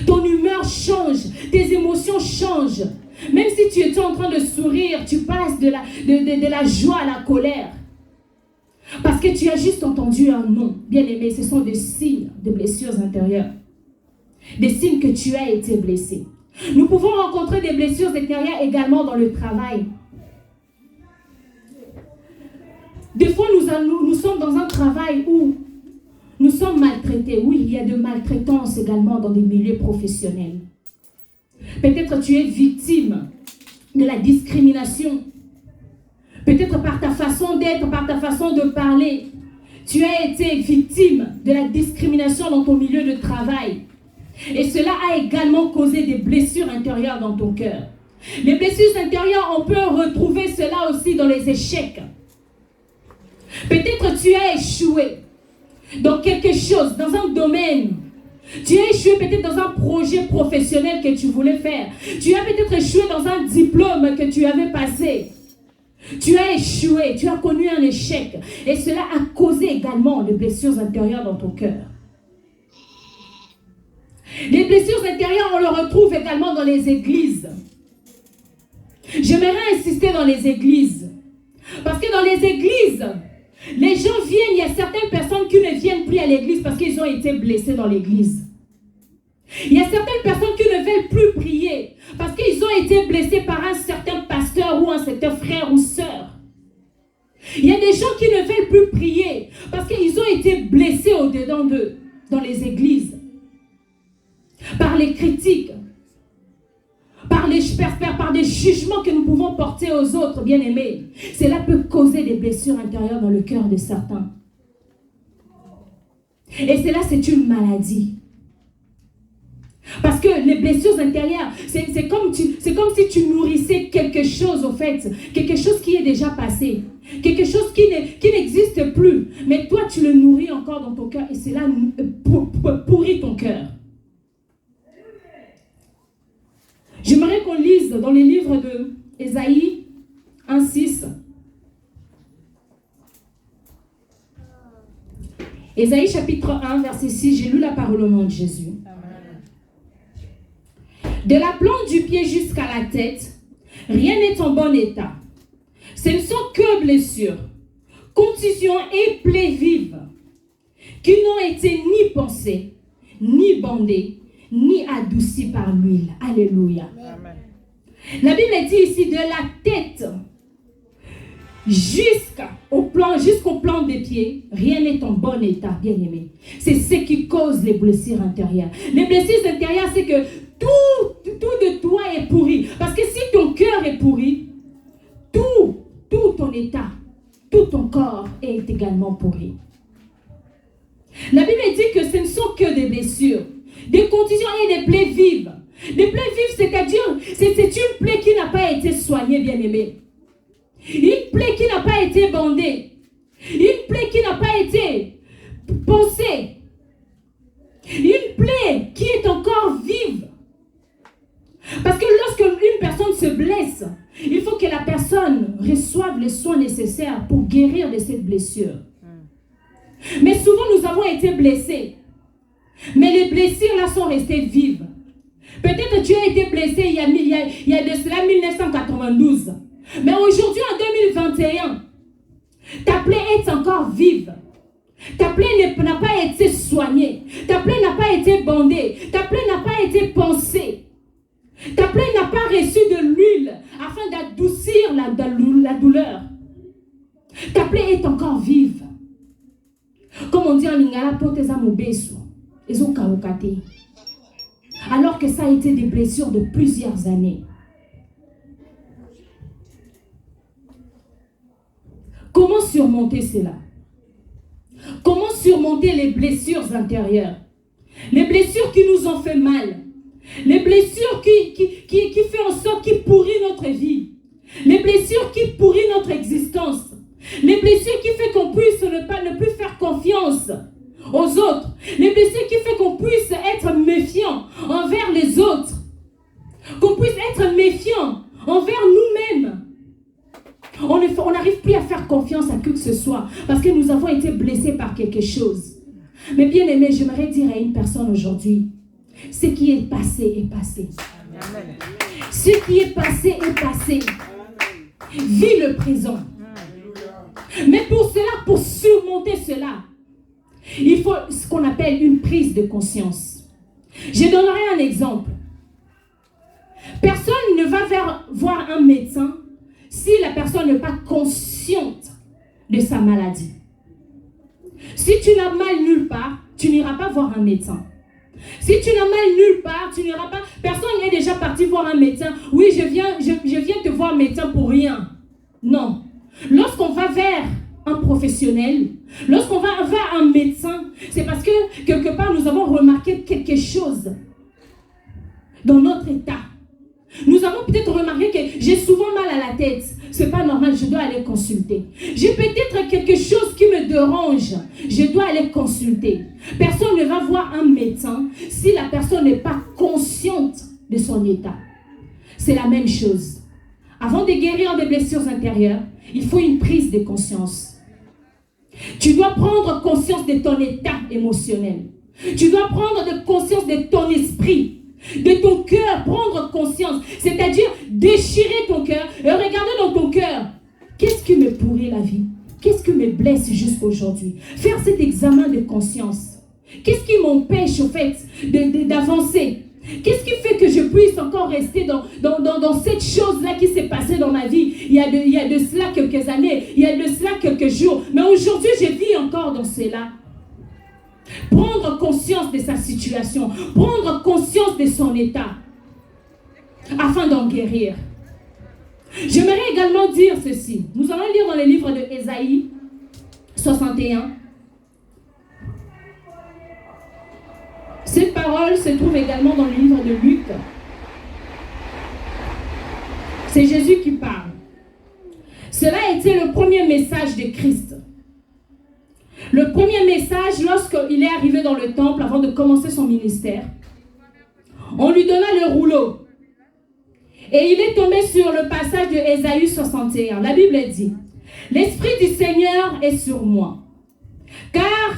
Ton humeur change. Tes émotions changent. Même si tu étais en train de sourire, tu passes de la joie à la colère. Parce que tu as juste entendu un nom. Bien-aimé, ce sont des signes de blessures intérieures. Des signes que tu as été blessé. Nous pouvons rencontrer des blessures intérieures également dans le travail. Des fois, nous sommes dans un travail où nous sommes maltraités. Oui, il y a de maltraitance également dans des milieux professionnels. Peut-être tu es victime de la discrimination. Peut-être par ta façon d'être, par ta façon de parler, tu as été victime de la discrimination dans ton milieu de travail. Et cela a également causé des blessures intérieures dans ton cœur. Les blessures intérieures, on peut retrouver cela aussi dans les échecs. Peut-être tu as échoué dans quelque chose, dans un domaine. Tu as échoué peut-être dans un projet professionnel que tu voulais faire. Tu as peut-être échoué dans un diplôme que tu avais passé. Tu as échoué, tu as connu un échec. Et cela a causé également des blessures intérieures dans ton cœur. Les blessures intérieures, on le retrouve également dans les églises. J'aimerais insister dans les églises. Parce que dans les églises, les gens viennent, il y a certaines personnes qui ne viennent plus à l'église parce qu'ils ont été blessés dans l'église. Il y a certaines personnes qui ne veulent plus prier parce qu'ils ont été blessés par un certain pasteur ou un certain frère ou sœur. Il y a des gens qui ne veulent plus prier parce qu'ils ont été blessés au-dedans d'eux, dans les églises. Par les critiques, par des jugements que nous pouvons porter aux autres, bien-aimés. Cela peut causer des blessures intérieures dans le cœur de certains. Et cela, c'est une maladie. Parce que les blessures intérieures, c'est comme si tu nourrissais quelque chose, au fait. Quelque chose qui est déjà passé. Quelque chose qui n'existe plus. Mais toi, tu le nourris encore dans ton cœur. Et cela pourrit ton cœur. J'aimerais qu'on lise dans les livres de Ésaïe 1:6. Ésaïe chapitre 1, verset 6, j'ai lu la parole au nom de Jésus. De la plante du pied jusqu'à la tête, rien n'est en bon état. Ce ne sont que blessures, contusions et plaies vives. qui n'ont été ni poncés, ni bandés, ni adoucis par l'huile. Alléluia. Amen. La Bible dit ici de la tête jusqu'au plan des pieds, rien n'est en bon état, bien-aimé. C'est ce qui cause les blessures intérieures. Les blessures intérieures, c'est que tout de toi est pourri. Parce que si ton cœur est pourri, tout ton état, tout ton corps est également pourri. La Bible dit que ce ne sont que des blessures, des contusions et des plaies vives. Des plaies vives, c'est-à-dire, c'est une plaie qui n'a pas été soignée, bien-aimé. Une plaie qui n'a pas été bandée. Une plaie qui n'a pas été pensée. Une plaie qui est encore vive. Parce que lorsque une personne se blesse, il faut que la personne reçoive les soins nécessaires pour guérir de cette blessure. Mais souvent, nous avons été blessés. Mais les blessures là sont restées vives. Peut-être que tu as été blessé il y a de cela 1992. Mais aujourd'hui, en 2021, ta plaie est encore vive. Ta plaie n'a pas été soignée. Ta plaie n'a pas été bandée. Ta plaie n'a pas été pansée. Ta plaie n'a pas reçu de l'huile afin d'adoucir la douleur. Ta plaie est encore vive. Comme on dit en lingala, poteza mubeso, ezo kaokate. Alors que ça a été des blessures de plusieurs années. Comment surmonter cela? Comment surmonter les blessures intérieures? Les blessures qui nous ont fait mal. Les blessures qui font en sorte, qui pourrit notre vie. Les blessures qui pourrit notre existence. Les blessures qui font qu'on puisse ne plus faire confiance aux autres. Les blessures qui font qu'on puisse être méfiant envers les autres. Qu'on puisse être méfiant envers nous-mêmes. On n'arrive plus à faire confiance à qui que ce soit parce que nous avons été blessés par quelque chose. Mais bien aimé, j'aimerais dire à une personne aujourd'hui, ce qui est passé est passé. Amen. Ce qui est passé est passé. Vis le présent. Mais pour cela, pour surmonter cela, il faut ce qu'on appelle une prise de conscience. Je donnerai un exemple. Personne ne va voir un médecin si la personne n'est pas consciente de sa maladie. Si tu n'as mal nulle part, tu n'iras pas voir un médecin. Si tu n'as mal nulle part, tu n'iras pas. Personne n'est déjà parti voir un médecin. Oui, je viens te voir médecin pour rien. Non. Lorsqu'on va vers un professionnel, lorsqu'on va vers un médecin, c'est parce que quelque part nous avons remarqué quelque chose dans notre état. Nous avons peut-être remarqué que j'ai souvent mal à la tête. C'est pas normal, je dois aller consulter. J'ai peut-être quelque chose qui me dérange. Je dois aller consulter. Personne ne va voir un médecin si la personne n'est pas consciente de son état. C'est la même chose. Avant de guérir des blessures intérieures, il faut une prise de conscience. Tu dois prendre conscience de ton état émotionnel. Tu dois prendre conscience de ton esprit. De ton cœur, prendre conscience, c'est-à-dire déchirer ton cœur et regarder dans ton cœur, qu'est-ce qui me pourrit la vie? Qu'est-ce qui me blesse jusqu'aujourd'hui? Faire cet examen de conscience. Qu'est-ce qui m'empêche au fait d'avancer? Qu'est-ce qui fait que je puisse encore rester dans cette chose-là qui s'est passée dans ma vie il y a de cela quelques années, il y a de cela quelques jours, mais aujourd'hui je vis encore dans cela. Prendre conscience de sa situation, prendre conscience de son état, afin d'en guérir. J'aimerais également dire ceci. Nous allons lire dans le livre de Ésaïe 61. Cette parole se trouve également dans le livre de Luc. C'est Jésus qui parle. Cela a été le premier message de Christ. Le premier message, lorsqu'il est arrivé dans le temple avant de commencer son ministère, on lui donna le rouleau. Et il est tombé sur le passage de Ésaïe 61. La Bible dit, « L'Esprit du Seigneur est sur moi, car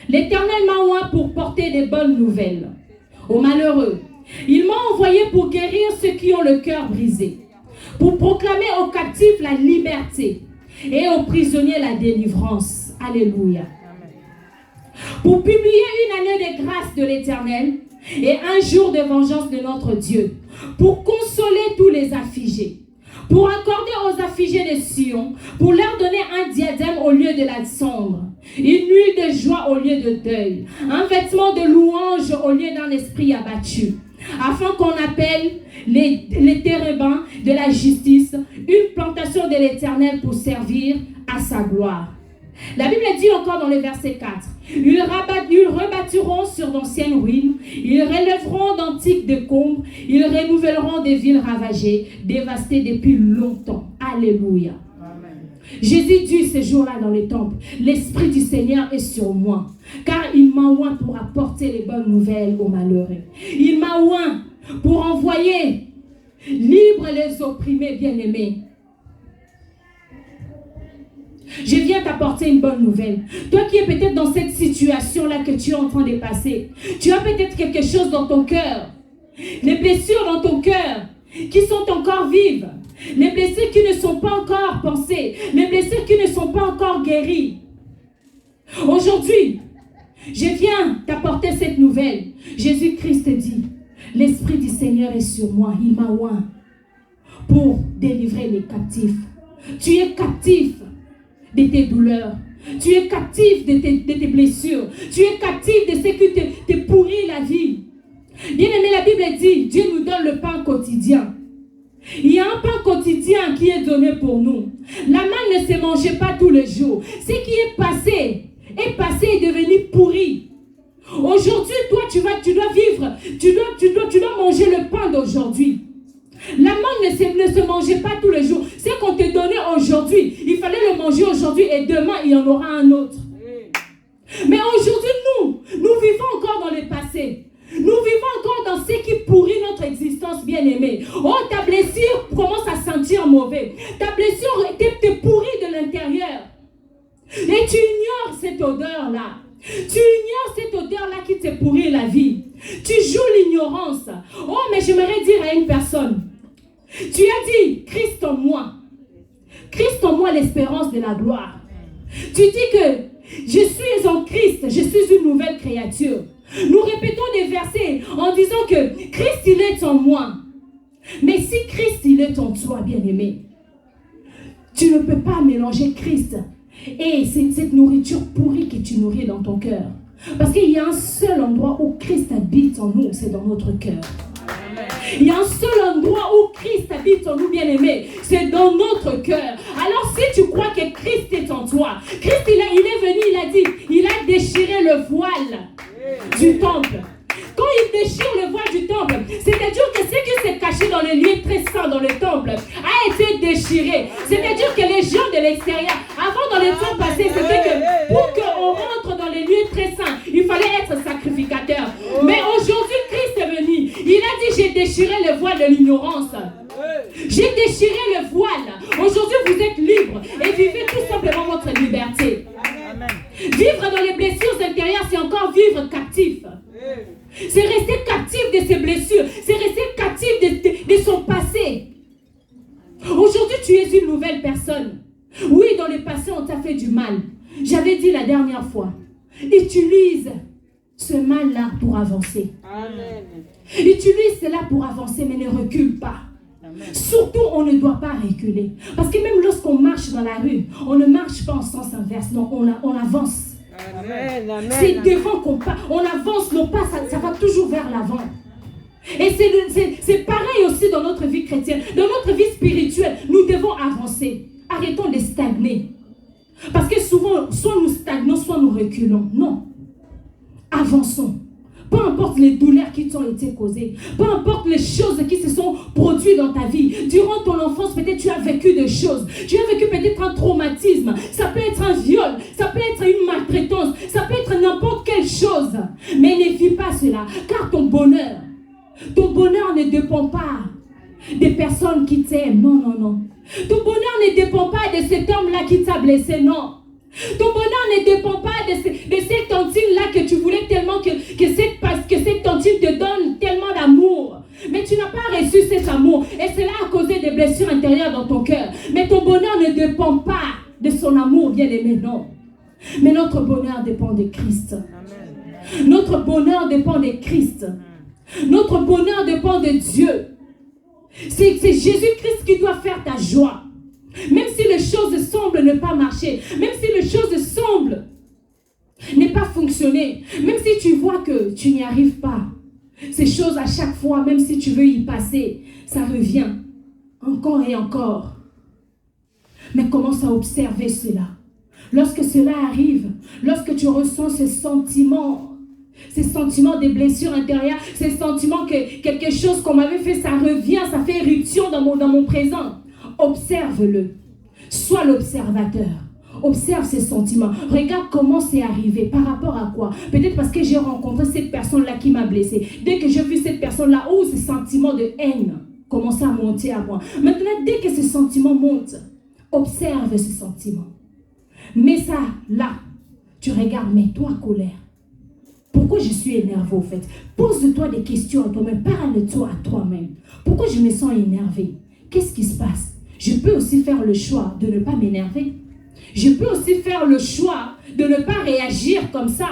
l'Éternel m'a oint pour porter des bonnes nouvelles aux malheureux. Il m'a envoyé pour guérir ceux qui ont le cœur brisé, pour proclamer aux captifs la liberté et aux prisonniers la délivrance. » Alléluia. pour publier une année de grâce de l'Éternel et un jour de vengeance de notre Dieu, pour consoler tous les affligés, pour accorder aux affligés de Sion, pour leur donner un diadème au lieu de la cendre, une nuit de joie au lieu de deuil, un vêtement de louange au lieu d'un esprit abattu, afin qu'on appelle les térébins de la justice, une plantation de l'Éternel pour servir à sa gloire. La Bible dit encore dans le verset 4, ils rebâtiront sur d'anciennes ruines, ils relèveront d'antiques décombres, ils renouvelleront des villes ravagées, dévastées depuis longtemps. Alléluia. Amen. Jésus dit ce jour-là dans le temple, l'Esprit du Seigneur est sur moi, car il m'a oint pour apporter les bonnes nouvelles aux malheureux. Il m'a oint pour envoyer libres les opprimés bien-aimés. Je viens t'apporter une bonne nouvelle. Toi qui es peut-être dans cette situation-là que tu es en train de passer, tu as peut-être quelque chose dans ton cœur, les blessures dans ton cœur qui sont encore vives, les blessures qui ne sont pas encore pensées, les blessures qui ne sont pas encore guéries. Aujourd'hui, je viens t'apporter cette nouvelle. Jésus-Christ dit, l'Esprit du Seigneur est sur moi, il m'a oint pour délivrer les captifs. Tu es captif de tes douleurs, tu es captif de tes blessures, tu es captif de ce qui te pourrit la vie. Bien aimé, la Bible dit, Dieu nous donne le pain quotidien. Il y a un pain quotidien qui est donné pour nous. La manne ne se mangeait pas tous les jours. Ce qui est passé est devenu pourri. Aujourd'hui, toi, tu dois vivre, tu dois manger le pain d'aujourd'hui. La manne ne se mangeait pas tous les jours. Ce qu'on te donnait aujourd'hui, il fallait le manger aujourd'hui et demain, il y en aura un autre. Mais aujourd'hui, nous vivons encore dans le passé. Nous vivons encore dans ce qui pourrit notre existence, bien-aimée. Oh, ta blessure commence à sentir mauvais. Ta blessure te pourrit de l'intérieur. Et tu ignores cette odeur-là. Tu ignores cette odeur-là qui te pourrit la vie. Tu joues l'ignorance. Oh, mais j'aimerais dire à une personne, tu as dit, Christ en moi. Christ en moi, l'espérance de la gloire. Tu dis que je suis en Christ, je suis une nouvelle créature. Nous répétons des versets en disant que Christ, il est en moi. Mais si Christ, il est en toi, bien-aimé, tu ne peux pas mélanger Christ et cette nourriture pourrie que tu nourris dans ton cœur. Parce qu'il y a un seul endroit où Christ habite en nous, c'est dans notre cœur. Il y a un seul endroit où Christ habite en nous, bien-aimés, c'est dans notre cœur. Alors si tu crois que Christ est en toi, Christ il est venu, il a dit, il a déchiré le voile du temple. Quand il déchire le voile du temple, c'est-à-dire que ce qui s'est caché dans le lieu très saint, dans le temple, a été déchiré. C'est-à-dire que les gens de l'extérieur, avant dans les temps passés, c'était que pour qu'on rentre dans les lieux très saints, il fallait être sacrificateur. Mais aujourd'hui, Christ est venu. Il a dit, j'ai déchiré le voile de l'ignorance. J'ai déchiré le voile. Aujourd'hui, vous êtes libre et vivez tout simplement votre liberté. Vivre dans les blessures intérieures, c'est encore vivre captif. C'est rester captif de ses blessures. C'est rester captif de son passé. Aujourd'hui, tu es une nouvelle personne. Oui, dans le passé, on t'a fait du mal. J'avais dit la dernière fois, utilise ce mal-là pour avancer. Amen. Utilise cela pour avancer, mais ne recule pas. Amen. Surtout, on ne doit pas reculer. Parce que même lorsqu'on marche dans la rue, on ne marche pas en sens inverse. Non, on avance. Amen. Amen. C'est devant qu'on part. On avance, nos pas, ça va toujours vers l'avant. Et c'est pareil aussi dans notre vie chrétienne. Dans notre vie spirituelle, nous devons avancer. Arrêtons de stagner. Parce que souvent, soit nous stagnons, soit nous reculons. Non. Avançons. Peu importe les douleurs qui t'ont été causées, peu importe les choses qui se sont produites dans ta vie. Durant ton enfance, peut-être tu as vécu des choses. Tu as vécu peut-être un traumatisme. Ça peut être un viol, ça peut être une maltraitance, ça peut être n'importe quelle chose. Mais ne vis pas cela, car ton bonheur ne dépend pas des personnes qui t'aiment. Non, non, non. Ton bonheur ne dépend pas de cet homme-là qui t'a blessé, non. Ton bonheur ne dépend pas de cette tantine-là que tu voulais tellement que cette tantine te donne tellement d'amour. Mais tu n'as pas reçu cet amour. Et cela a causé des blessures intérieures dans ton cœur. Mais ton bonheur ne dépend pas de son amour, bien aimé, non. Mais notre bonheur dépend de Christ. Amen. Notre bonheur dépend de Christ. Notre bonheur dépend de Dieu. C'est Jésus-Christ qui doit faire ta joie. Même si les choses semblent ne pas marcher, même si les choses semblent ne pas fonctionner, même si tu vois que tu n'y arrives pas, ces choses à chaque fois, même si tu veux y passer, ça revient encore et encore. Mais commence à observer cela. Lorsque cela arrive, lorsque tu ressens ces sentiments de blessures intérieures, ces sentiments que quelque chose qu'on m'avait fait, ça revient, ça fait éruption dans mon présent. Observe-le. Sois l'observateur. Observe ces sentiments. Regarde comment c'est arrivé. Par rapport à quoi? Peut-être parce que j'ai rencontré cette personne-là qui m'a blessé. Dès que j'ai vu cette personne-là, ces sentiments de haine commençaient à monter à moi. Maintenant, dès que ces sentiments montent, observe ces sentiments. Mets ça là. Tu regardes, mais toi, colère. Pourquoi je suis énervé au fait? Pose-toi des questions à toi-même. Parle-toi à toi-même. Pourquoi je me sens énervé? Qu'est-ce qui se passe? Je peux aussi faire le choix de ne pas m'énerver. Je peux aussi faire le choix de ne pas réagir comme ça.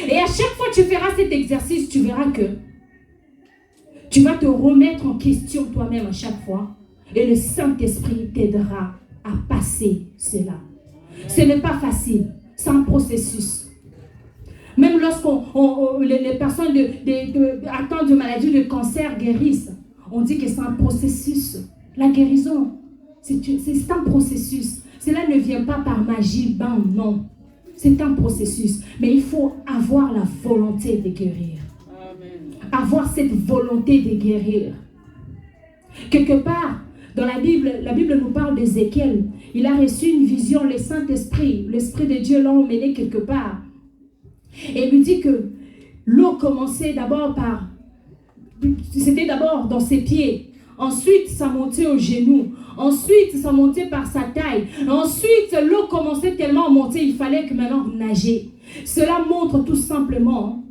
Et à chaque fois que tu feras cet exercice, tu verras que tu vas te remettre en question toi-même à chaque fois. Et le Saint-Esprit t'aidera à passer cela. Ce n'est pas facile. C'est un processus. Même lorsque les personnes atteintes de maladies de cancer guérissent, on dit que c'est un processus. La guérison, c'est un processus. Cela ne vient pas par magie, non. C'est un processus. Mais il faut avoir la volonté de guérir. Amen. Avoir cette volonté de guérir. Quelque part, dans la Bible nous parle d'Ézéchiel. Il a reçu une vision, le Saint-Esprit, l'Esprit de Dieu l'a emmené quelque part. Et il lui dit que l'eau commençait c'était d'abord dans ses pieds. Ensuite, ça montait aux genoux. Ensuite, ça montait par sa taille. Ensuite, l'eau commençait tellement à monter, il fallait que maintenant nager. Cela montre tout simplement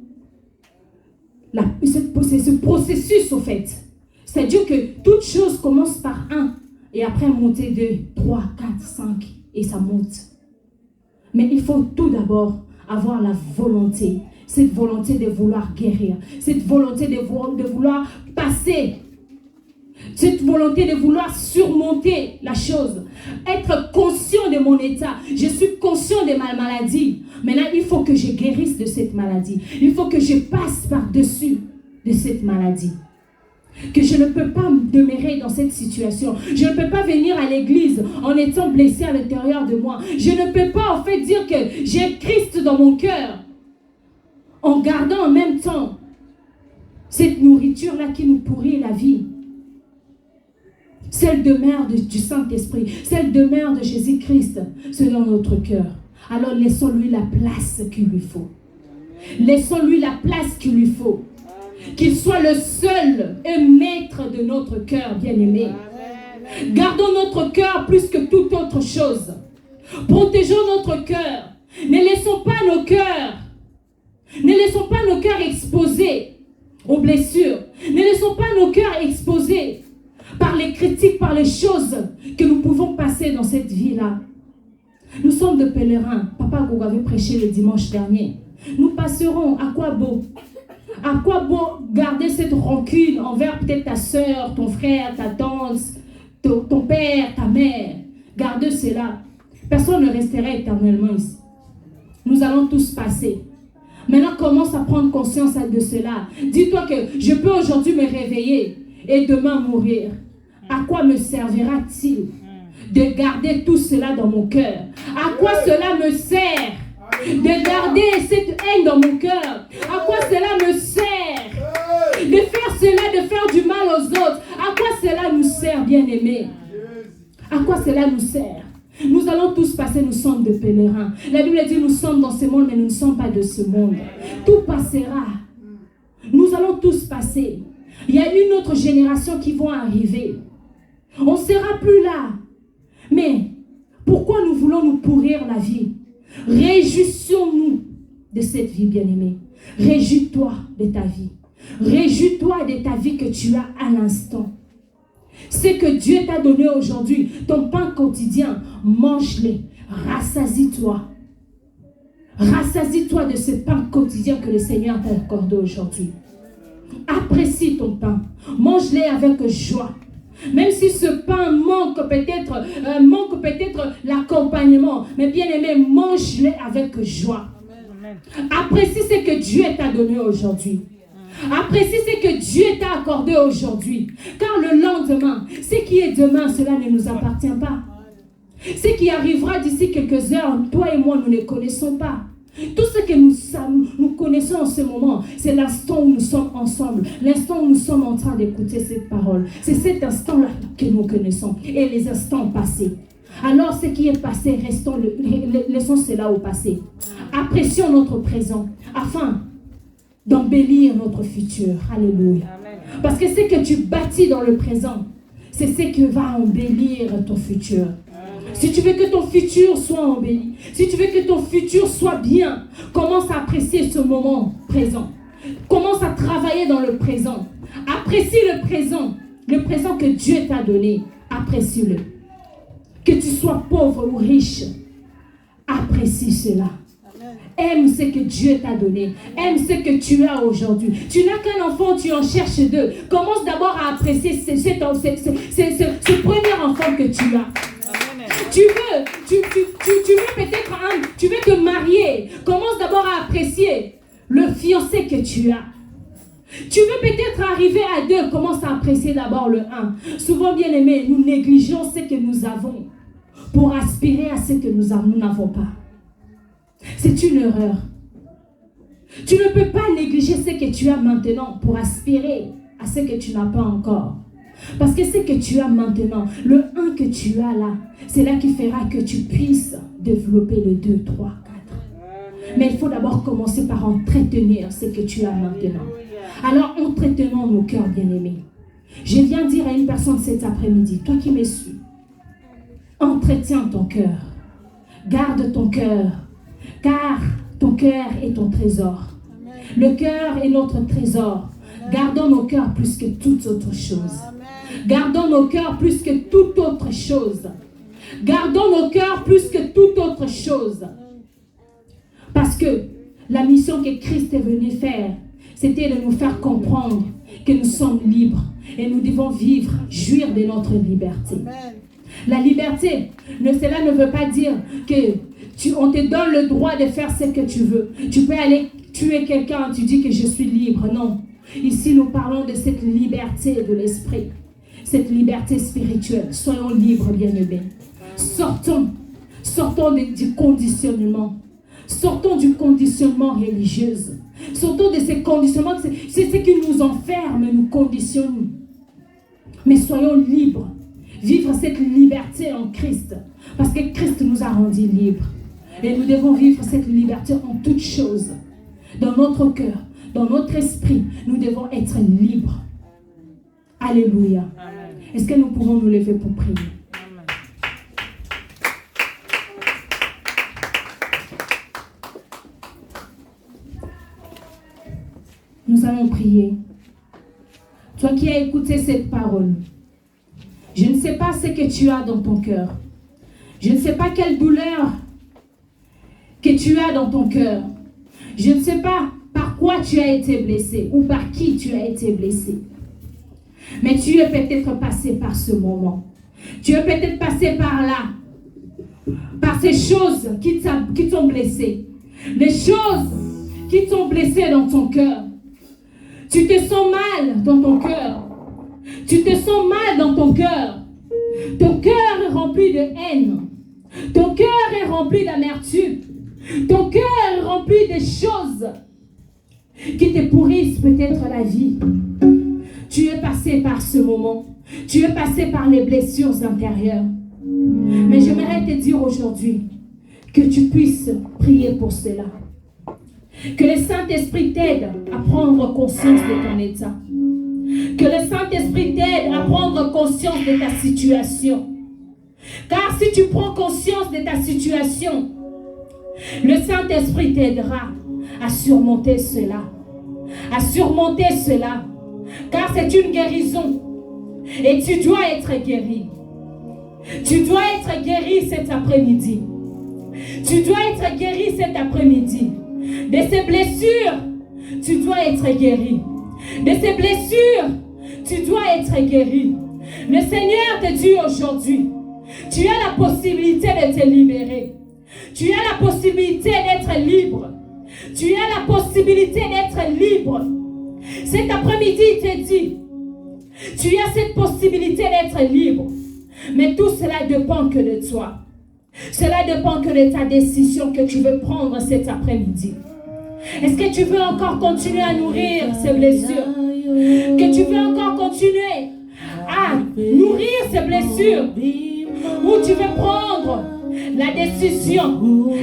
ce processus au fait. C'est-à-dire que toute chose commence par 1 et après monter 2, 3, 4, 5 et ça monte. Mais il faut tout d'abord avoir la volonté, cette volonté de vouloir guérir, cette volonté de vouloir passer, cette volonté de vouloir surmonter la chose, être conscient de mon état. Je suis conscient de ma maladie. Maintenant, il faut que je guérisse de cette maladie. Il faut que je passe par-dessus de cette maladie. Que je ne peux pas demeurer dans cette situation. Je ne peux pas venir à l'église en étant blessé à l'intérieur de moi. Je ne peux pas en fait dire que j'ai Christ dans mon cœur en gardant en même temps cette nourriture-là qui nous pourrit la vie. Celle demeure du Saint-Esprit, celle demeure de Jésus-Christ, c'est dans notre cœur. Alors laissons-lui la place qu'il lui faut. Laissons-lui la place qu'il lui faut. Qu'il soit le seul et maître de notre cœur, bien-aimé. Gardons notre cœur plus que toute autre chose. Protégeons notre cœur. Ne laissons pas nos cœurs exposés aux blessures. Ne laissons pas nos cœurs exposés par les critiques, par les choses que nous pouvons passer dans cette vie-là. Nous sommes de pèlerins. Papa Gogo avait prêché le dimanche dernier. Nous passerons. À quoi beau? À quoi beau garder cette rancune envers peut-être ta soeur, ton frère, ta tante, ton père, ta mère? Garde cela. Personne ne restera éternellement ici. Nous allons tous passer. Maintenant, commence à prendre conscience de cela. Dis-toi que je peux aujourd'hui me réveiller et demain mourir. À quoi me servira-t-il de garder tout cela dans mon cœur? À quoi cela me sert de garder cette haine dans mon cœur? À quoi cela me sert de faire cela, de faire du mal aux autres? À quoi cela nous sert, bien-aimés? À quoi cela nous sert? Nous allons tous passer, nous sommes des pèlerins. La Bible dit, nous sommes dans ce monde, mais nous ne sommes pas de ce monde. Tout passera. Nous allons tous passer. Il y a une autre génération qui va arriver. On ne sera plus là. Mais pourquoi nous voulons nous pourrir la vie? Réjouissons-nous de cette vie, bien-aimée. Réjouis-toi de ta vie. Réjouis-toi de ta vie que tu as à l'instant. Ce que Dieu t'a donné aujourd'hui, ton pain quotidien, mange-le. Rassasie-toi. Rassasie-toi de ce pain quotidien que le Seigneur t'a accordé aujourd'hui. Apprécie ton pain. Mange-le avec joie. Même si ce pain manque peut-être l'accompagnement, mais bien aimé, mange-le avec joie. Apprécie ce que Dieu t'a donné aujourd'hui. Apprécie ce que Dieu t'a accordé aujourd'hui. Car le lendemain, ce qui est demain, cela ne nous appartient pas. Ce qui arrivera d'ici quelques heures, toi et moi, nous ne connaissons pas. Tout ce que nous connaissons en ce moment, c'est l'instant où nous sommes ensemble, l'instant où nous sommes en train d'écouter cette parole. C'est cet instant-là que nous connaissons et les instants passés. Alors ce qui est passé, laissons cela au passé. Apprécions notre présent afin d'embellir notre futur. Alléluia. Parce que ce que tu bâtis dans le présent, c'est ce qui va embellir ton futur. Si tu veux que ton futur soit embelli, si tu veux que ton futur soit bien, commence à apprécier ce moment présent. Commence à travailler dans le présent. Apprécie le présent que Dieu t'a donné. Apprécie-le. Que tu sois pauvre ou riche, apprécie cela. Aime ce que Dieu t'a donné. Aime ce que tu as aujourd'hui. Tu n'as qu'un enfant, tu en cherches deux. Commence d'abord à apprécier ce premier enfant que tu as. Tu veux te marier. Commence d'abord à apprécier le fiancé que tu as. Tu veux peut-être arriver à deux. Commence à apprécier d'abord le un. Souvent, bien aimé, nous négligeons ce que nous avons pour aspirer à ce que nous n'avons pas. C'est une erreur. Tu ne peux pas négliger ce que tu as maintenant pour aspirer à ce que tu n'as pas encore. Parce que ce que tu as maintenant, le 1 que tu as là, c'est là qui fera que tu puisses développer le 2, 3, 4. Mais il faut d'abord commencer par entretenir ce que tu as maintenant. Alors, entretenons nos cœurs bien-aimés. Je viens dire à une personne cet après-midi, toi qui me suis, entretiens ton cœur. Garde ton cœur. Car ton cœur est ton trésor. Le cœur est notre trésor. Gardons nos cœurs plus que toute autre chose. Gardons nos cœurs plus que toute autre chose. Gardons nos cœurs plus que toute autre chose. Parce que la mission que Christ est venu faire, c'était de nous faire comprendre que nous sommes libres et nous devons vivre, jouir de notre liberté. La liberté, cela ne veut pas dire que on te donne le droit de faire ce que tu veux. Tu peux aller tuer quelqu'un, tu dis que je suis libre. Non. Ici, nous parlons de cette liberté de l'esprit. Cette liberté spirituelle. Soyons libres, bien-aimés. Sortons du conditionnement. Sortons du conditionnement religieux. Sortons de ces conditionnements. C'est ce qui nous enferme, nous conditionne. Mais soyons libres. Vivre cette liberté en Christ. Parce que Christ nous a rendus libres. Et nous devons vivre cette liberté en toutes choses. Dans notre cœur, dans notre esprit, nous devons être libres. Alléluia. Amen. Est-ce que nous pouvons nous lever pour prier? Amen. Nous allons prier. Toi qui as écouté cette parole, je ne sais pas ce que tu as dans ton cœur. Je ne sais pas quelle douleur que tu as dans ton cœur. Je ne sais pas par quoi tu as été blessé ou par qui tu as été blessé. Mais tu es peut-être passé par ce moment. Tu es peut-être passé par là. Par ces choses qui t'ont blessé. Les choses qui t'ont blessé dans ton cœur. Tu te sens mal dans ton cœur. Tu te sens mal dans ton cœur. Ton cœur est rempli de haine. Ton cœur est rempli d'amertume. Ton cœur est rempli de choses qui te pourrissent peut-être la vie. Tu es passé par ce moment. Tu es passé par les blessures intérieures. Mais j'aimerais te dire aujourd'hui que tu puisses prier pour cela. Que le Saint-Esprit t'aide à prendre conscience de ton état. Que le Saint-Esprit t'aide à prendre conscience de ta situation. Car si tu prends conscience de ta situation, le Saint-Esprit t'aidera à surmonter cela. À surmonter cela. Car c'est une guérison. Et tu dois être guéri. Tu dois être guéri cet après-midi. Tu dois être guéri cet après-midi. De ces blessures, tu dois être guéri. De ces blessures, tu dois être guéri. Le Seigneur te dit aujourd'hui, tu as la possibilité de te libérer. Tu as la possibilité d'être libre. Tu as la possibilité d'être libre. Cet après-midi, il te dit, tu as cette possibilité d'être libre. Mais tout cela dépend que de toi. Cela dépend que de ta décision que tu veux prendre cet après-midi. Est-ce que tu veux encore continuer à nourrir ces blessures? Que tu veux encore continuer à nourrir ces blessures? Ou tu veux prendre la décision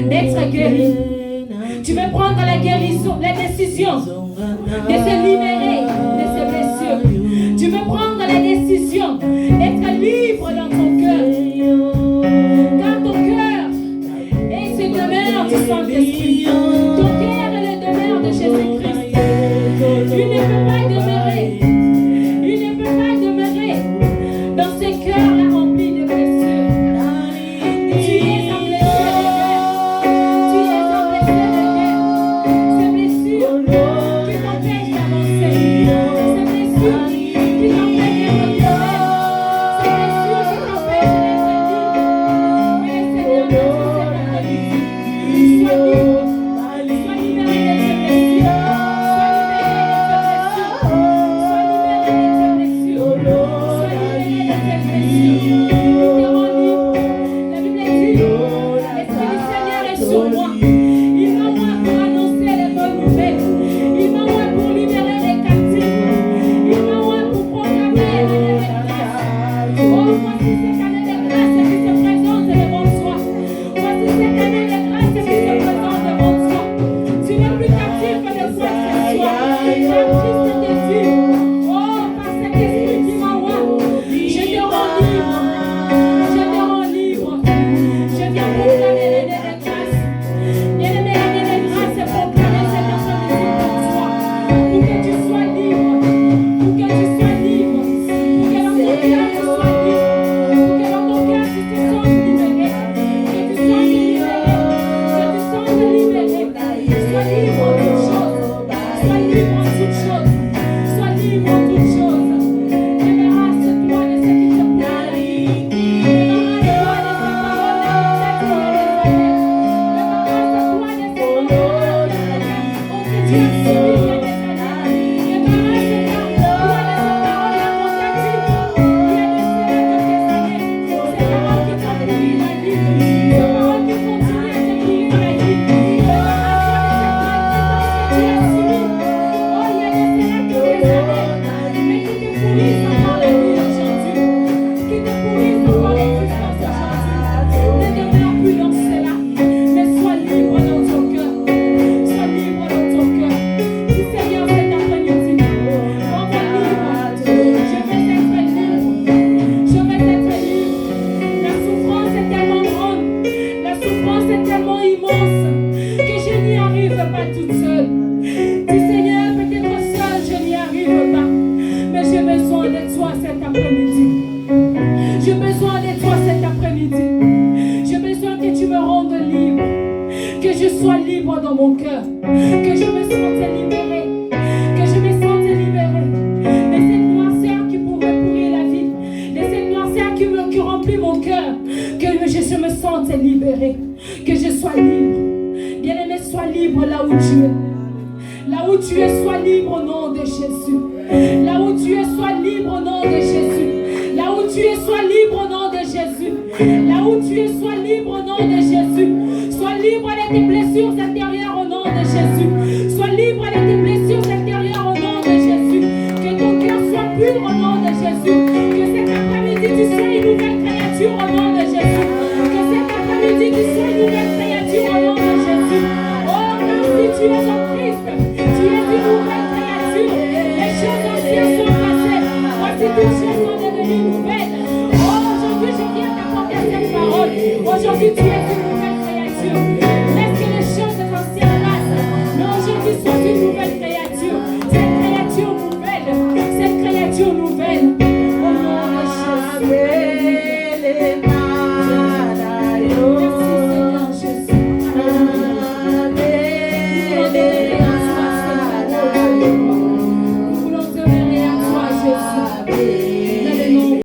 d'être guéri? Tu veux prendre la décision de se libérer de ces blessures? Tu veux prendre la décision d'être libre dans ton cœur? Car ton cœur est ce demeure du Saint-Esprit. Ton cœur est le demeure de Jésus-Christ. Il ne peut pas demeurer. Il ne peut pas demeurer dans ce cœur-là rempli de blessures. Tu es en blessure de guerre. Tu es en blessure de guerre. Ces blessures qui t'empêchent d'avancer. Ces blessures qui t'empêchent d'être libéré. Ces blessures qui t'empêchent d'être libre. Mais le Seigneur te dit cet après-midi, sois libre. Sois libéré de ces blessures. Sois libéré de ces blessures. Sois libéré de ces blessures. Nous te rends libre. La Bible dit, l'Esprit du Seigneur est sur moi. Il m'envoie pour annoncer les bonnes nouvelles. Il m'envoie pour libérer les captifs. Il m'envoie pour proclamer l'année de grâce. Oh, voici cette année de grâce qui se présente devant toi. Voici cette année de grâce qui se présente devant toi. Tu n'es plus captif de quoi que ce soit. Car Christ te dit, oh, par cet esprit qui m'envoie, je te rends libre. Je te rends libre. Je viens proclamer l'année de grâce. Bien-aimé, l'année de grâce est proclamée cet après-midi pour toi. Pour que tu sois libre. Pour que tu sois libre. Pour que dans ton cœur tu sois libre. Pour que dans ton cœur tu te sentes libéré. Que tu sois libéré. Que tu sois libéré. Sois libre en toutes choses. Sois libre en toutes choses. Sois libre en toutes choses. Débarrasse-toi de ce qui te plaît. Débarrasse-toi de ces paroles-là qui t'attirent les années. Débarrasse-toi de ces paroles-là que tu as subies il y a des années. Débarrasse-toi de ces paroles-là qu'on t'a dit il y a de cela quelques années. Ces paroles qui t'ont pris la vie. Ces paroles qui continuent à te vivre la vie. Débarrasse-toi de ces maltraitances que tu as subies. Oh, il y a de cela quelques années. Mais qui te pourrissent encore la vie aujourd'hui. Qui te pourrissent encore l'existence aujourd'hui. Ne demeure plus dans cela. Mais sois libre dans ton cœur. Sois libre dans ton cœur. Dis Seigneur cet après-midi. Rends-moi libre. Je veux être libre. Je veux être libre. La souffrance est tellement grande. La souffrance est tellement immense que je n'y arrive pas toute seule. Dis Seigneur, peut-être seule je n'y arrive pas. Mais j'ai besoin de toi cet après-midi. J'ai besoin de toi cet après-midi. J'ai besoin que tu me rendes libre. Que je sois libre dans mon cœur. Que je me sente libéré. Que je me sente libéré de cette noirceur qui pourrait pourrir la vie. De cette noirceur qui remplit mon cœur. Que je me sente libéré. Que je sois libre. Bien-aimé, sois libre là où tu es. Là où tu es, sois libre au nom de Jésus. Là où tu es, sois libre au nom de Jésus. Là où tu es, sois libre au nom de Jésus. Là où tu es, sois libre au nom de Jésus. Sois libre de tes blessures intérieures.